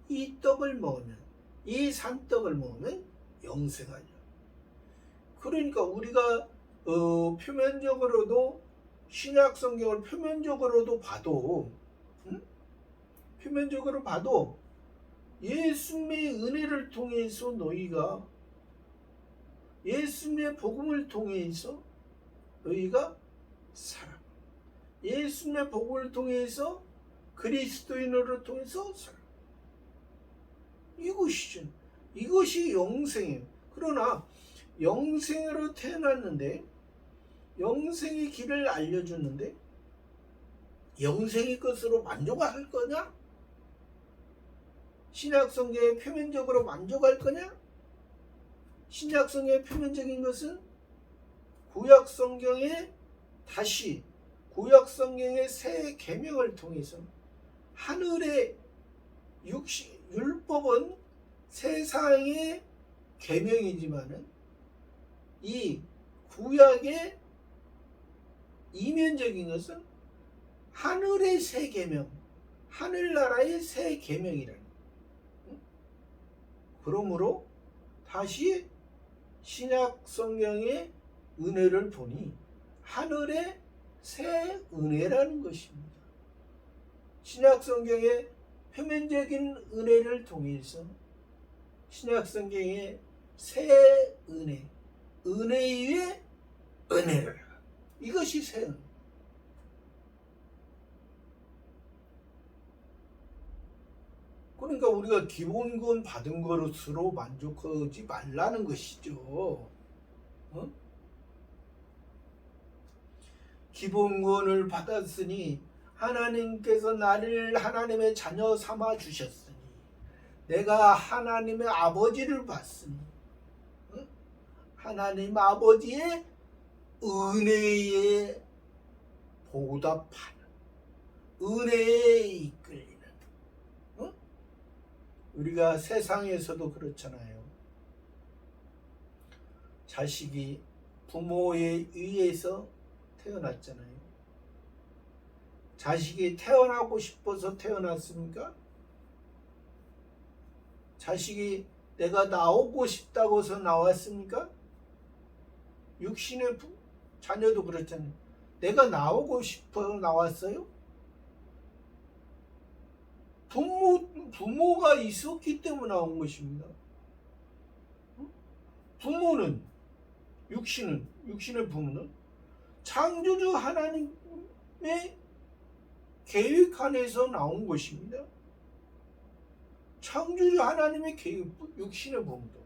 이 산떡을 먹으면 영생하리라. 그러니까 우리가 표면적으로도 신약 성경을 표면적으로 봐도 예수님의 은혜를 통해서 너희가, 예수님의 복음을 통해서 너희가 살아. 예수님의 복음을 통해서, 그리스도인으로 통해서 살아. 이것이 영생이에요. 그러나 영생으로 태어났는데, 영생의 길을 알려주는데 영생의 것으로 만족할 거냐? 신약성경에 표면적으로 만족할 거냐? 신약성경의 표면적인 것은 구약성경의 새 계명을 통해서, 하늘의 율법은 세상의 계명이지만은 이 구약의 이면적인 것은 하늘의 새 계명, 하늘나라의 새 계명이라는. 그러므로 다시 신약 성경의 은혜를 보니 하늘의 새 은혜라는 것입니다. 신약 성경의 표면적인 은혜를 통해서 신약 성경의 새 은혜 위에 은혜를, 이것이 새 은혜. 그러니까 우리가 기본권 받은 것으로 만족하지 말라는 것이죠. 기본권을 받았으니 하나님께서 나를 하나님의 자녀 삼아 주셨으니 내가 하나님의 아버지를 봤으니 하나님 아버지의 은혜에 보답하는, 은혜에 이끌리는. 우리가 세상에서도 그렇잖아요. 자식이 부모에 의해서 태어났잖아요. 자식이 태어나고 싶어서 태어났습니까? 자식이 내가 나오고 싶다고 해서 나왔습니까? 육신의 자녀도 그렇잖아요. 내가 나오고 싶어서 나왔어요? 부모가 있었기 때문에 나온 것입니다. 부모는, 육신의 부모는 창조주 하나님의 계획 안에서 나온 것입니다. 창조주 하나님의 계획, 육신의 부모도.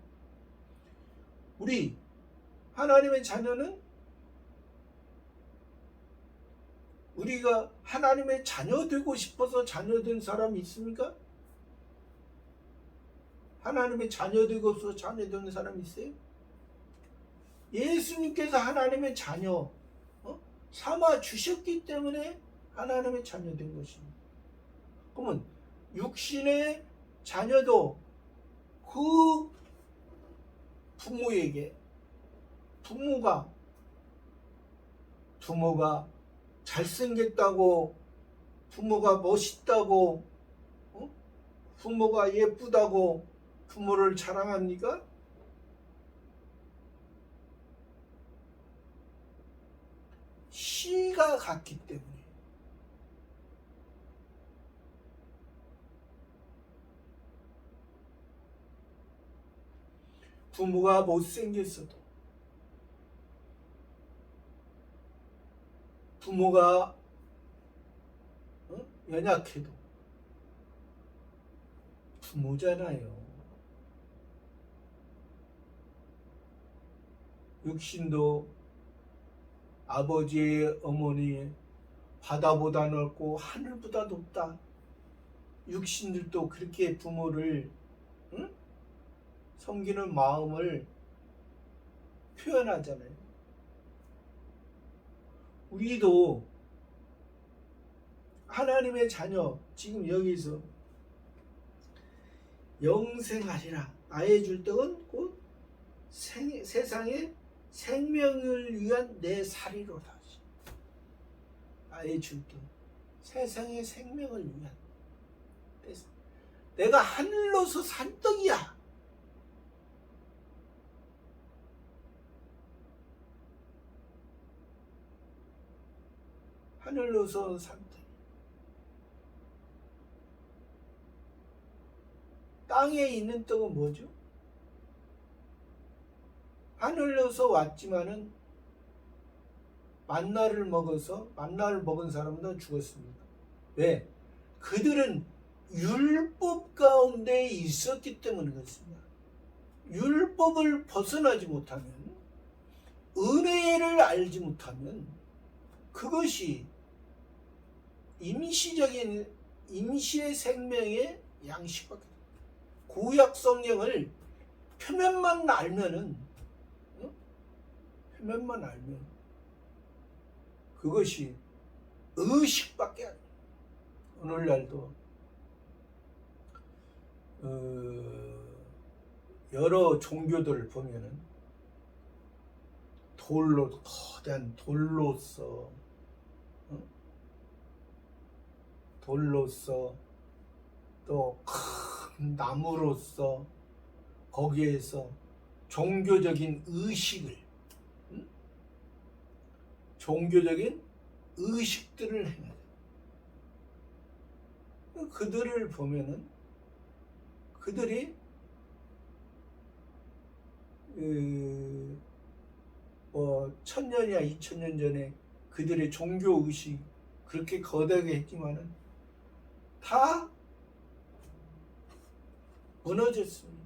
우리 하나님의 자녀는, 우리가 하나님의 자녀 되고 싶어서 자녀 된 사람이 있습니까? 하나님의 자녀 되고 싶어서 자녀 된 사람이 있어요? 예수님께서 하나님의 자녀 삼아 주셨기 때문에 하나님의 자녀 된 것입니다. 그러면 육신의 자녀도 그 부모에게, 부모가 잘생겼다고, 부모가 멋있다고, 부모가 예쁘다고 부모를 자랑합니까? 피가 같기 때문에. 부모가 못생겼어도, 부모가 연약해도 부모잖아요. 육신도 아버지의 어머니 바다보다 넓고 하늘보다 높다. 육신들도 그렇게 부모를 섬기는 마음을 표현하잖아요. 우리도 하나님의 자녀, 지금 여기서 영생하리라. 아예 줄 떡은 곧 세상의 생명을 위한 내 살이로다. 아예 줄 떡, 세상의 생명을 위한 내가 하늘로서 산 떡이야. 하늘로서 산 떡. 땅에 있는 떡은 뭐죠? 하늘로서 왔지만은 만나를 먹어서, 만나를 먹은 사람도 죽었습니다. 왜? 그들은 율법 가운데 있었기 때문에 그렇습니다. 율법을 벗어나지 못하면, 은혜를 알지 못하면 그것이 임시의 생명의 양식밖에 없어요. 구약 성경을 표면만 알면 그것이 의식밖에 안 돼요. 오늘날도 여러 종교들을 보면은 거대한 돌로서 또 큰 나무로서 거기에서 종교적인 의식들을 행해요. 그들을 보면은 그들이 뭐 1000년이야 2000년 전에 그들의 종교 의식 그렇게 거대하게 했지만은 다 무너졌습니다.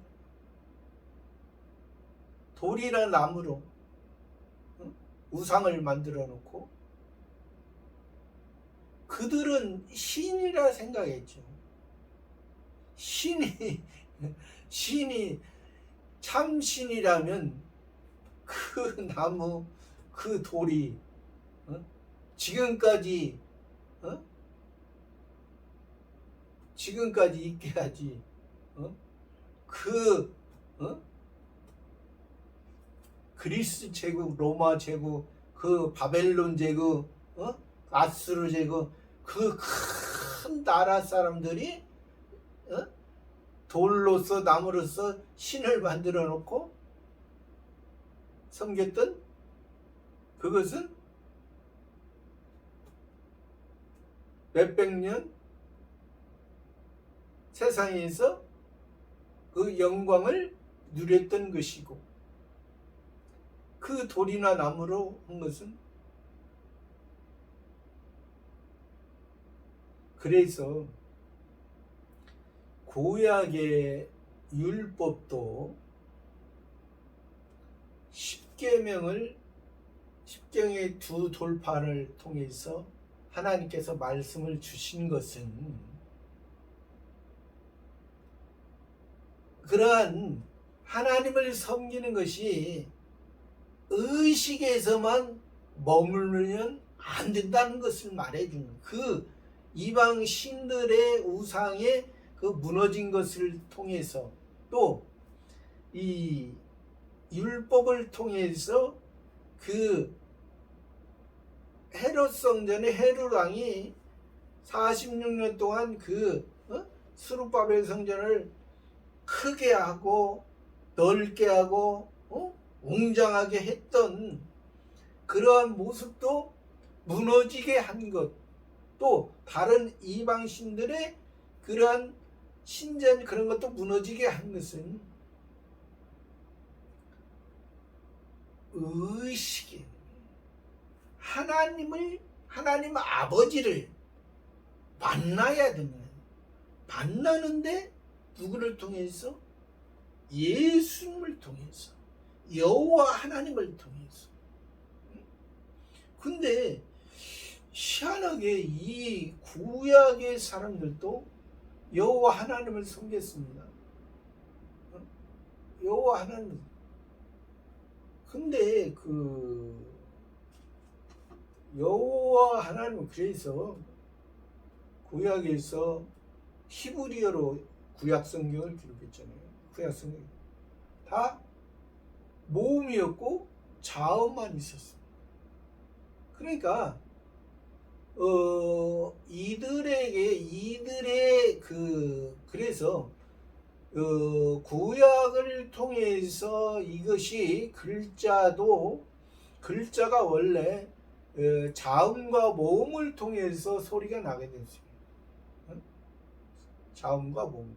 돌이나 나무로 우상을 만들어 놓고 그들은 신이라 생각했죠. 신이 참 신이라면 그 나무, 그 돌이 지금까지 있게 하지. 그리스 제국, 로마 제국, 그 바벨론 제국, 아수르 제국, 그 큰 나라 사람들이 돌로서 나무로서 신을 만들어 놓고 섬겼던 그것은 몇백 년 세상에서 그 영광을 누렸던 것이고, 그 돌이나 나무로 한 것은, 그래서 구약의 율법도 십계명의 두 돌판을 통해서 하나님께서 말씀을 주신 것은 그러한 하나님을 섬기는 것이 의식에서만 머물면 안 된다는 것을 말해주는, 그 이방 신들의 우상에 그 무너진 것을 통해서, 또 이 율법을 통해서 그 헤롯 성전의 헤롯 왕이 46년 동안 그 스룹바벨 성전을 크게 하고 넓게 하고 웅장하게 했던 그러한 모습도 무너지게 한 것, 또 다른 이방신들의 그러한 신전 그런 것도 무너지게 한 것은 의식이 하나님 아버지를 만나야 되는 거예요. 만나는데 누구를 통해서? 예수님을 통해서, 여호와 하나님을 통해서. 근데 희한하게 이 구약의 사람들도 여호와 하나님을 섬겼습니다. 여호와 하나님. 근데 그 여호와 하나님은 그래서 구약에서 히브리어로 구약 성경을 기록했잖아요. 구약 성경 다 모음이었고 자음만 있었어요. 그러니까 이들의 그래서 구약을 통해서 이것이 글자가 원래 자음과 모음을 통해서 소리가 나게 됐어요. 자음과 모음.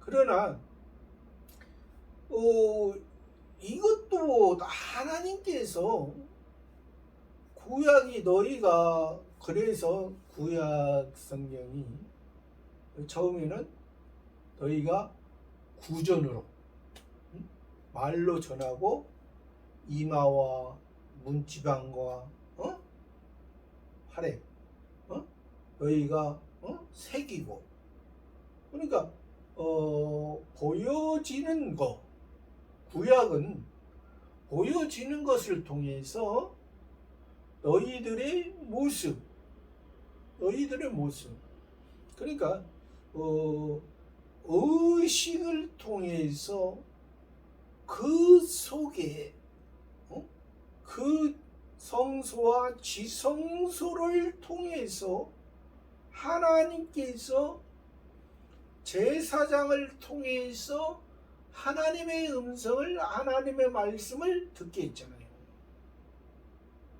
그러나 이것도 하나님께서 구약이 너희가 그래서 구약 성경이 처음에는 너희가 구전으로 말로 전하고 이마와 문지방과 활에 너희가 새기고, 그러니까 보여지는 거, 구약은 보여지는 것을 통해서 너희들의 모습, 그러니까 의식을 통해서 그 속에 그 성소와 지성소를 통해서 하나님께서 제사장을 통해서 하나님의 음성을, 하나님의 말씀을 듣게 했잖아요.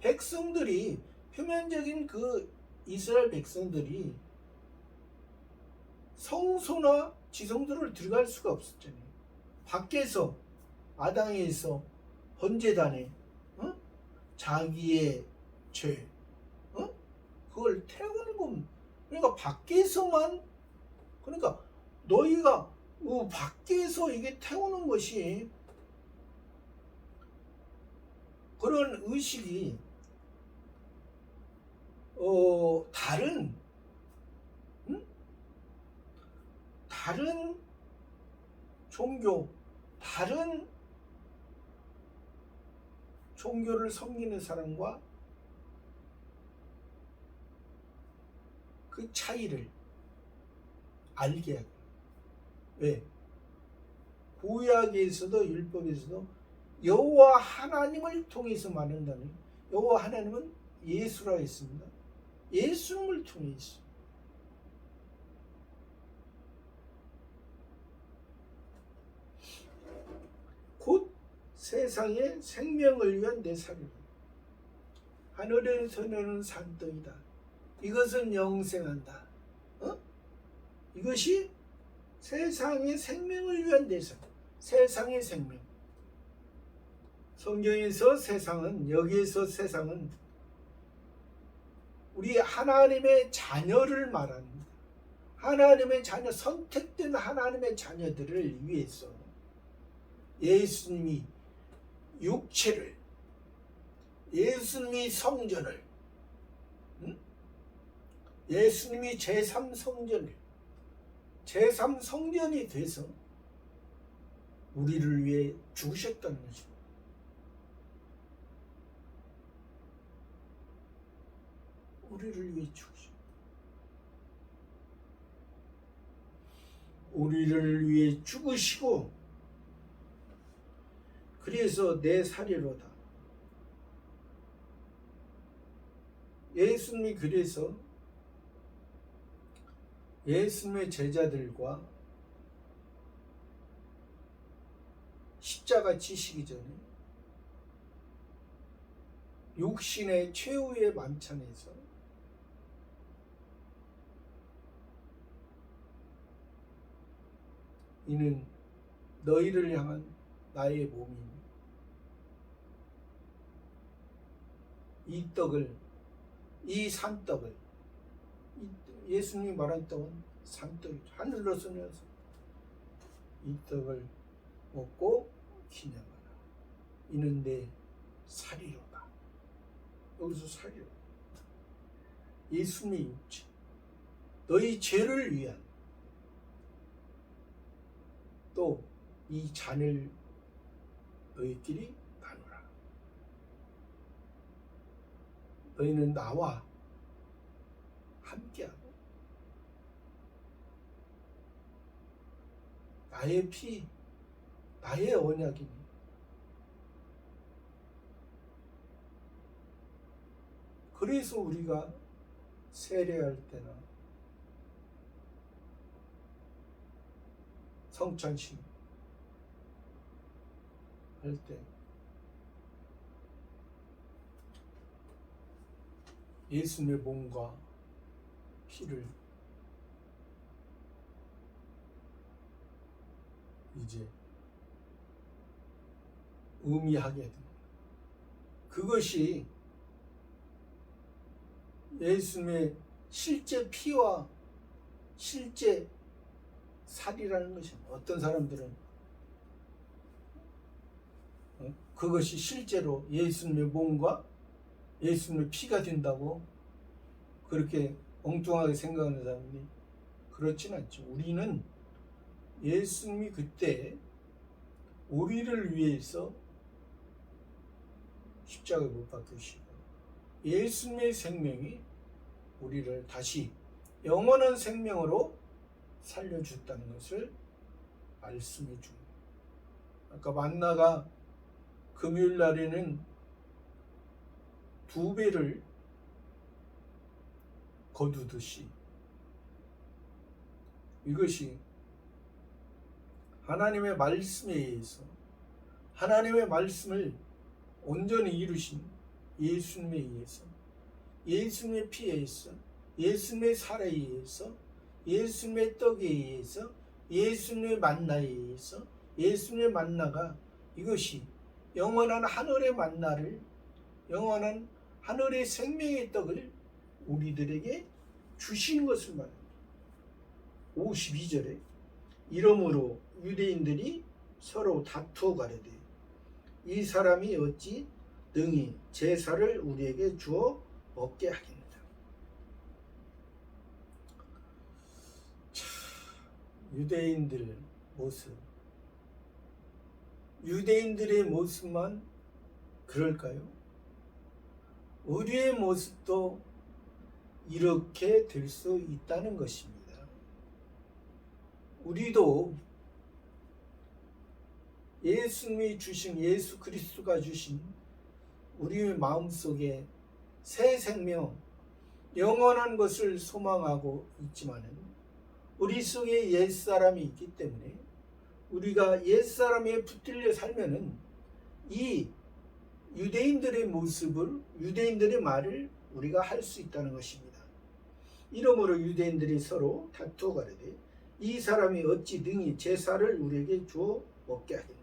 백성들이, 표면적인 그 이스라엘 백성들이 성소나 지성소를 들어갈 수가 없었잖아요. 밖에서 마당에서 번제단에 자기의 죄 그걸 태우는 겁니다. 그러니까 밖에서만, 그러니까 너희가 밖에서 이게 태우는 것이, 그런 의식이 다른 종교, 다른 종교를 섬기는 사람과 그 차이를 알게 하고. 왜? 구약에서도 율법에서도 여호와 하나님을 통해서 말한다는, 여호와 하나님은 예수라 했습니다. 예수님을 통해서. 곧 세상의 생명을 위한 내 살이라. 하늘에서 나는 산떡이다. 이것은 영생한다. 이것이 세상의 생명을 위한 내 살. 세상의 생명. 성경에서 세상은, 여기에서 세상은 우리 하나님의 자녀를 말합니다. 하나님의 자녀, 선택된 하나님의 자녀들을 위해서 예수님이 육체를, 예수님이 성전을, 예수님이 제3성전을, 제3성전이 돼서 우리를 위해 죽으셨다는 것입니다. 우리를 위해 죽으셨다. 우리를 위해 죽으시고, 그래서 내 살이로다. 예수님이 그래서 예수님의 제자들과 십자가 지시기 전에 육신의 최후의 만찬에서 이는 너희를 향한 나의 몸이니 이 떡을, 이 산떡을, 예수님이 말한 떡은 산떡이죠. 하늘로서 내려서 이 떡을 먹고 기념하라. 이는 내 살이로다. 여기서 살이로. 예수님의 육체. 너희 죄를 위한 또 이 잔을 너희끼리 나누라. 너희는 나와 함께하고 나의 피, 나의 언약이니 그래서 우리가 세례할 때나 성찬식 할 때 예수님의 몸과 피를 이제 의미하게 됩니다. 그것이 예수님의 실제 피와 실제 살이라는 것입니다. 어떤 사람들은 그것이 실제로 예수님의 몸과 예수님의 피가 된다고 그렇게 엉뚱하게 생각하는 사람이 그렇진 않죠. 우리는 예수님이 그때 우리를 위해서 십자가에 못 박히시고 예수님의 생명이 우리를 다시 영원한 생명으로 살려줬다는 것을 말씀해 줍니다. 아까 만나가 금요일 날에는 2배를 거두듯이 이것이 하나님의 말씀에 의해서 하나님의 말씀을 온전히 이루신 예수님에 의해서 예수님의 피에 의해서 예수님의 살에 의해서 예수님의 떡에 의해서 예수님의 만나에 의해서 예수님의 만나가 이것이 영원한 하늘의 만나를 영원한 하늘의 생명의 떡을 우리들에게 주신 것을 말합니다. 52절에 이러므로 유대인들이 서로 다투어 가려되 이 사람이 어찌 능히 제사를 우리에게 주어 먹게 하겠느냐. 유대인들의 모습, 유대인들의 모습만 그럴까요? 우리의 모습도 이렇게 될 수 있다는 것입니다. 우리도 예수님이 주신 예수 그리스도가 주신 우리의 마음속에 새 생명, 영원한 것을 소망하고 있지만은 우리 속에 옛사람이 있기 때문에 우리가 옛사람에 붙들려 살면은 이 유대인들의 모습을 유대인들의 말을 우리가 할 수 있다는 것입니다. 이러므로 유대인들이 서로 다투어 가려되 이 사람이 어찌 능히 제사를 우리에게 주어 먹게 하겠나.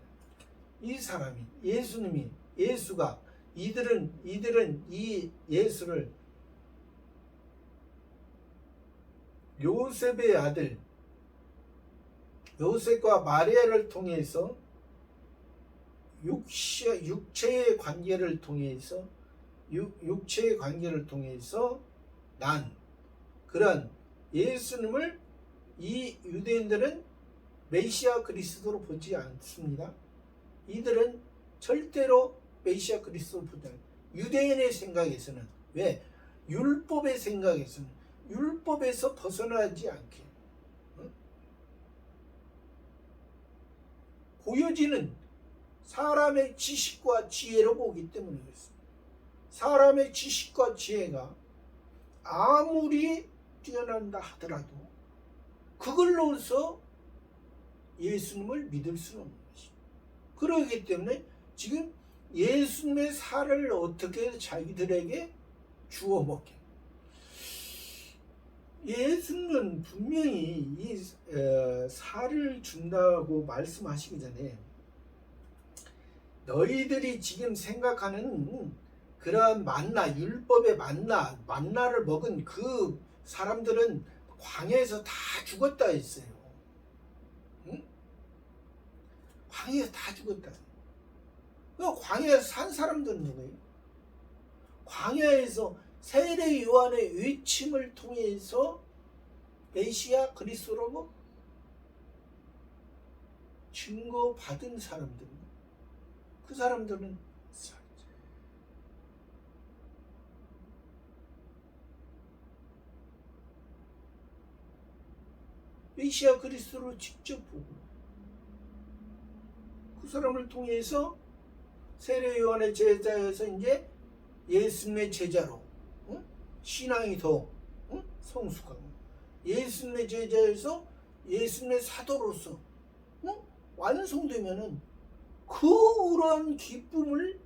이 사람이 예수님이 예수가 이들은 이 예수를 요셉의 아들 요셉과 마리아를 통해서 육체의 관계를 통해서 난 그런 예수님을 이 유대인들은 메시아 그리스도로 보지 않습니다. 이들은 절대로 메시아 그리스도로 보지 않습니다. 유대인의 생각에서는 왜? 율법의 생각에서는 율법에서 벗어나지 않게 보여지는 사람의 지식과 지혜로 보기 때문에 그렇습니다. 사람의 지식과 지혜가 아무리 뛰어난다 하더라도 그걸로서 예수님을 믿을 수는 없는 것입니다. 그러기 때문에 지금 예수님의 살을 어떻게 자기들에게 주워 먹게. 예수님은 분명히 이 살을 준다고 말씀하시기 전에 너희들이 지금 생각하는 그러한 만나, 율법의 만나를 먹은 그 사람들은 광야에서 다 죽었다 했어요. 응? 광야에서 다 죽었다. 광야에서 산 사람들은 누구예요? 광야에서 세례 요한의 외침을 통해서 메시아 그리스도라고 증거받은 사람들, 그 사람들은 메시아 그리스도를 직접 보고 그 사람을 통해서 세례 요한의 제자에서 이제 예수님의 제자로 신앙이 더 성숙하고 예수님의 제자에서 예수님의 사도로서 완성되면은 그런 기쁨을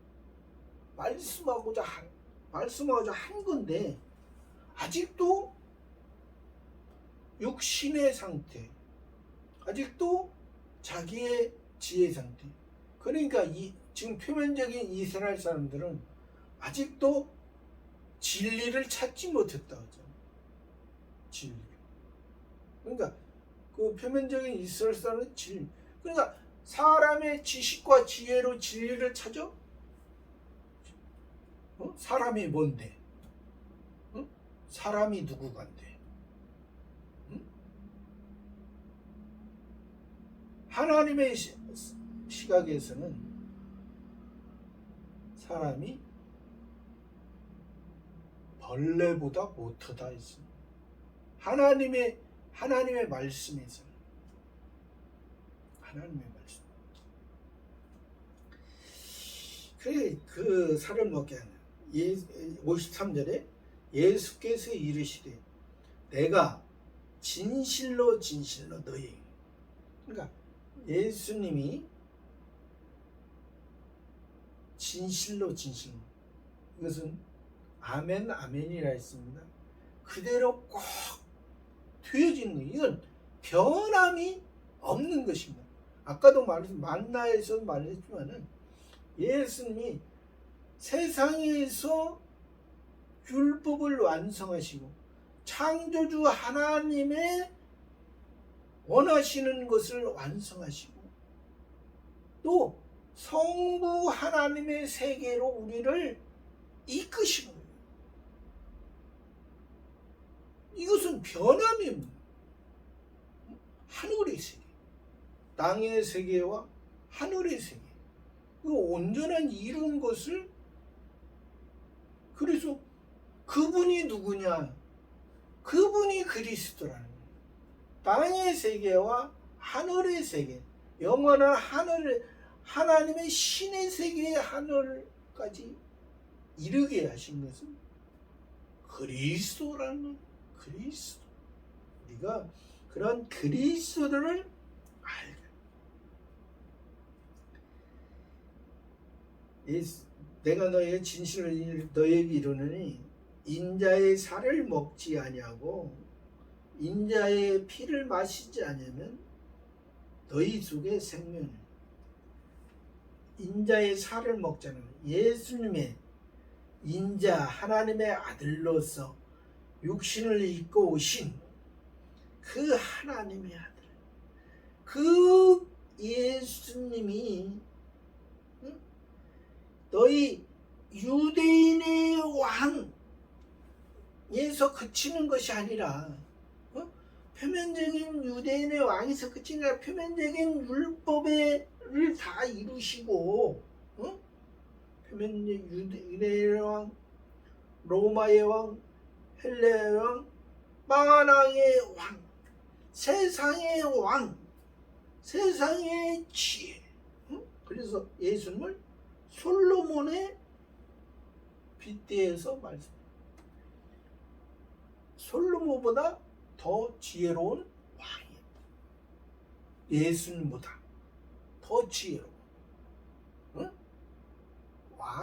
말씀하고자 한 건데 아직도 육신의 상태, 아직도 자기의 지혜 상태. 그러니까 지금 표면적인 이스라엘 사람들은 아직도 진리를 찾지 못했다 하죠. 진리. 그러니까 그 표면적인 이스라엘 사람은 진리. 그러니까 사람의 지식과 지혜로 진리를 찾아? 사람이 뭔데? 사람이 누구간데? 하나님의 시각에서는 사람이 벌레보다 못하다 했습니다. 하나님의 말씀에서는 하나님의 말씀. 그 살을 먹게 하는 53절에 예수께서 이르시되 내가 진실로 너희, 그러니까 예수님이 진실로 이것은 아멘 아멘이라 했습니다. 그대로 꼭 되어지는 거예요. 이건 변함이 없는 것입니다. 아까도 만나에서 말했지만은 예수님이 세상에서 율법을 완성하시고 창조주 하나님의 원하시는 것을 완성하시고 또 성부 하나님의 세계로 우리를 이끄시는 거예요. 이것은 변함이 없는 하늘의 세계, 땅의 세계와 하늘의 세계, 그 온전한 이룬 것을. 그래서 그분이 누구냐? 그분이 그리스도라는 거예요. 땅의 세계와 하늘의 세계, 영원한 하나님의 신의 세계의 하늘까지 이르게 하신 것은 그리스도라는 거예요. 그리스도. 우리가 그런 그리스도를 알게. 내가 너희의 진실을 너희에게 이루느니 인자의 살을 먹지 아니하고 인자의 피를 마시지 않으면 너희 속에 생명이. 인자의 살을 먹자는 예수님의 인자 하나님의 아들로서 육신을 입고 오신 그 하나님의 아들, 그 예수님이 너희 유대인의 왕에서 그치는 것이 아니라 표면적인 유대인의 왕에서 그치는 아니라 표면적인 율법을 다 이루시고 표면적 유대인의 왕, 로마의 왕, 헬레의 왕, 만왕의 왕, 세상의 왕, 세상의 지혜. 그래서 예수님을 솔로몬의 빗대에서 말씀. 솔로몬보다 더 지혜로운 왕이에요. 예수님보다 더 지혜로운.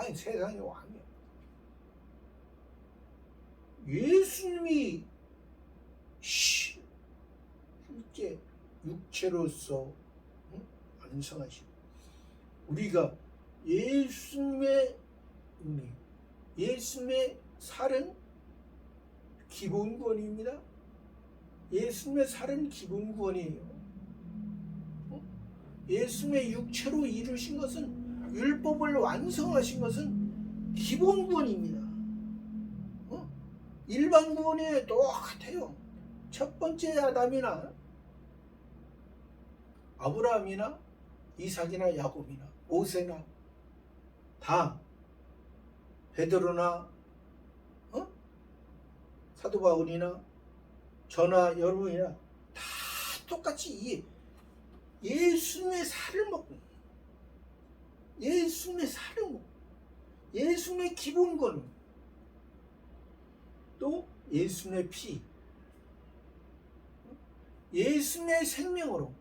아니 세상의 왕이야. 예수님이 실제 육체로서 완성하시고 우리가 예수님의 은혜, 예수님의 살은 기본구원입니다. 예수님의 살은 기본구원이에요. 예수님의 육체로 이루신 것은 율법을 완성하신 것은 기본구원입니다. 일반 구원에 똑같아요. 첫 번째 아담이나 아브라함이나 이삭이나 야곱이나 모세나 다 베드로나 사도 바울이나 저나 여러분이나 다 똑같이 예수님의 살을 먹고 예수님의 살을 먹고 예수님의 기본권 또 예수님의 피 예수님의 생명으로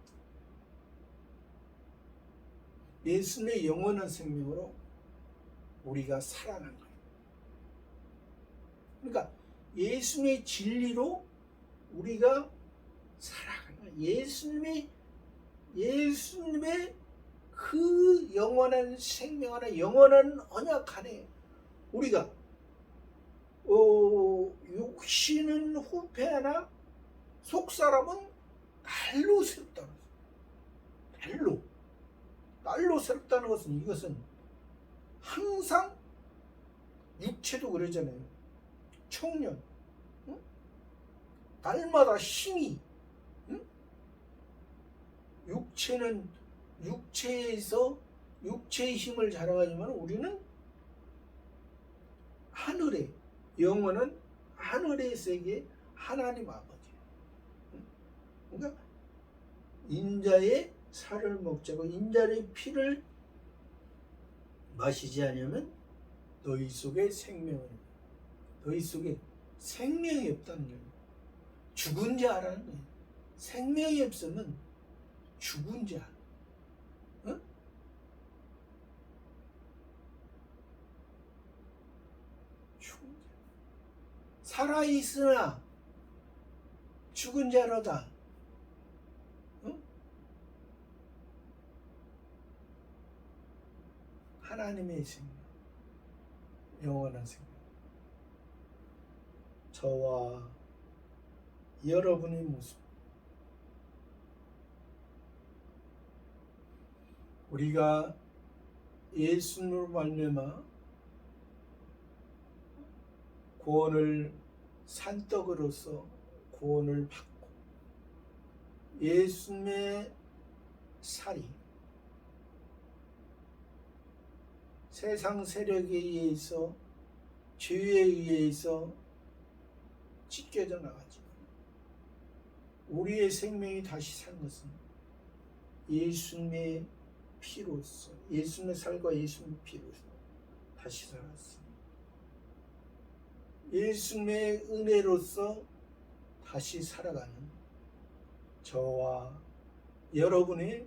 예수님의 영원한 생명으로 우리가 살아난 거예요. 그러니까 예수님의 진리로 우리가 살아가는 거예요. 예수님의 그 영원한 생명 안에 영원한 언약 안에 우리가 육신은 후패하나 속사람은 날로 새롭다는 거예요. 날로 새롭다는 것은 이것은 항상 육체도 그러잖아요. 청년 날마다 힘이 육체는 육체에서 육체의 힘을 자랑하지만 우리는 하늘의 영혼은 하늘의 세계 하나님 아버지. 그러니까 인자의 살을 먹자고 인자의 피를 마시지 않으면 너희 속에 너희 속에 생명이 없다는 거예요. 죽은 자라는 거예요. 생명이 없으면 죽은 자. 살아있으나 죽은 자로다. 하나님의 생명, 영원한 생명. 저와 여러분의 모습. 우리가 예수님으로 말미암아 구원을 산떡으로서 구원을 받고 예수님의 살이 세상 세력에 의해서 죄에 의해서 찢겨져 나가지만 우리의 생명이 다시 산 것은 예수님의 피로서 예수님의 살과 예수님의 피로서 다시 살았습니다. 예수님의 은혜로서 다시 살아가는 저와 여러분의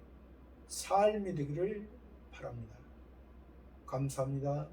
삶이 되기를 바랍니다. 감사합니다.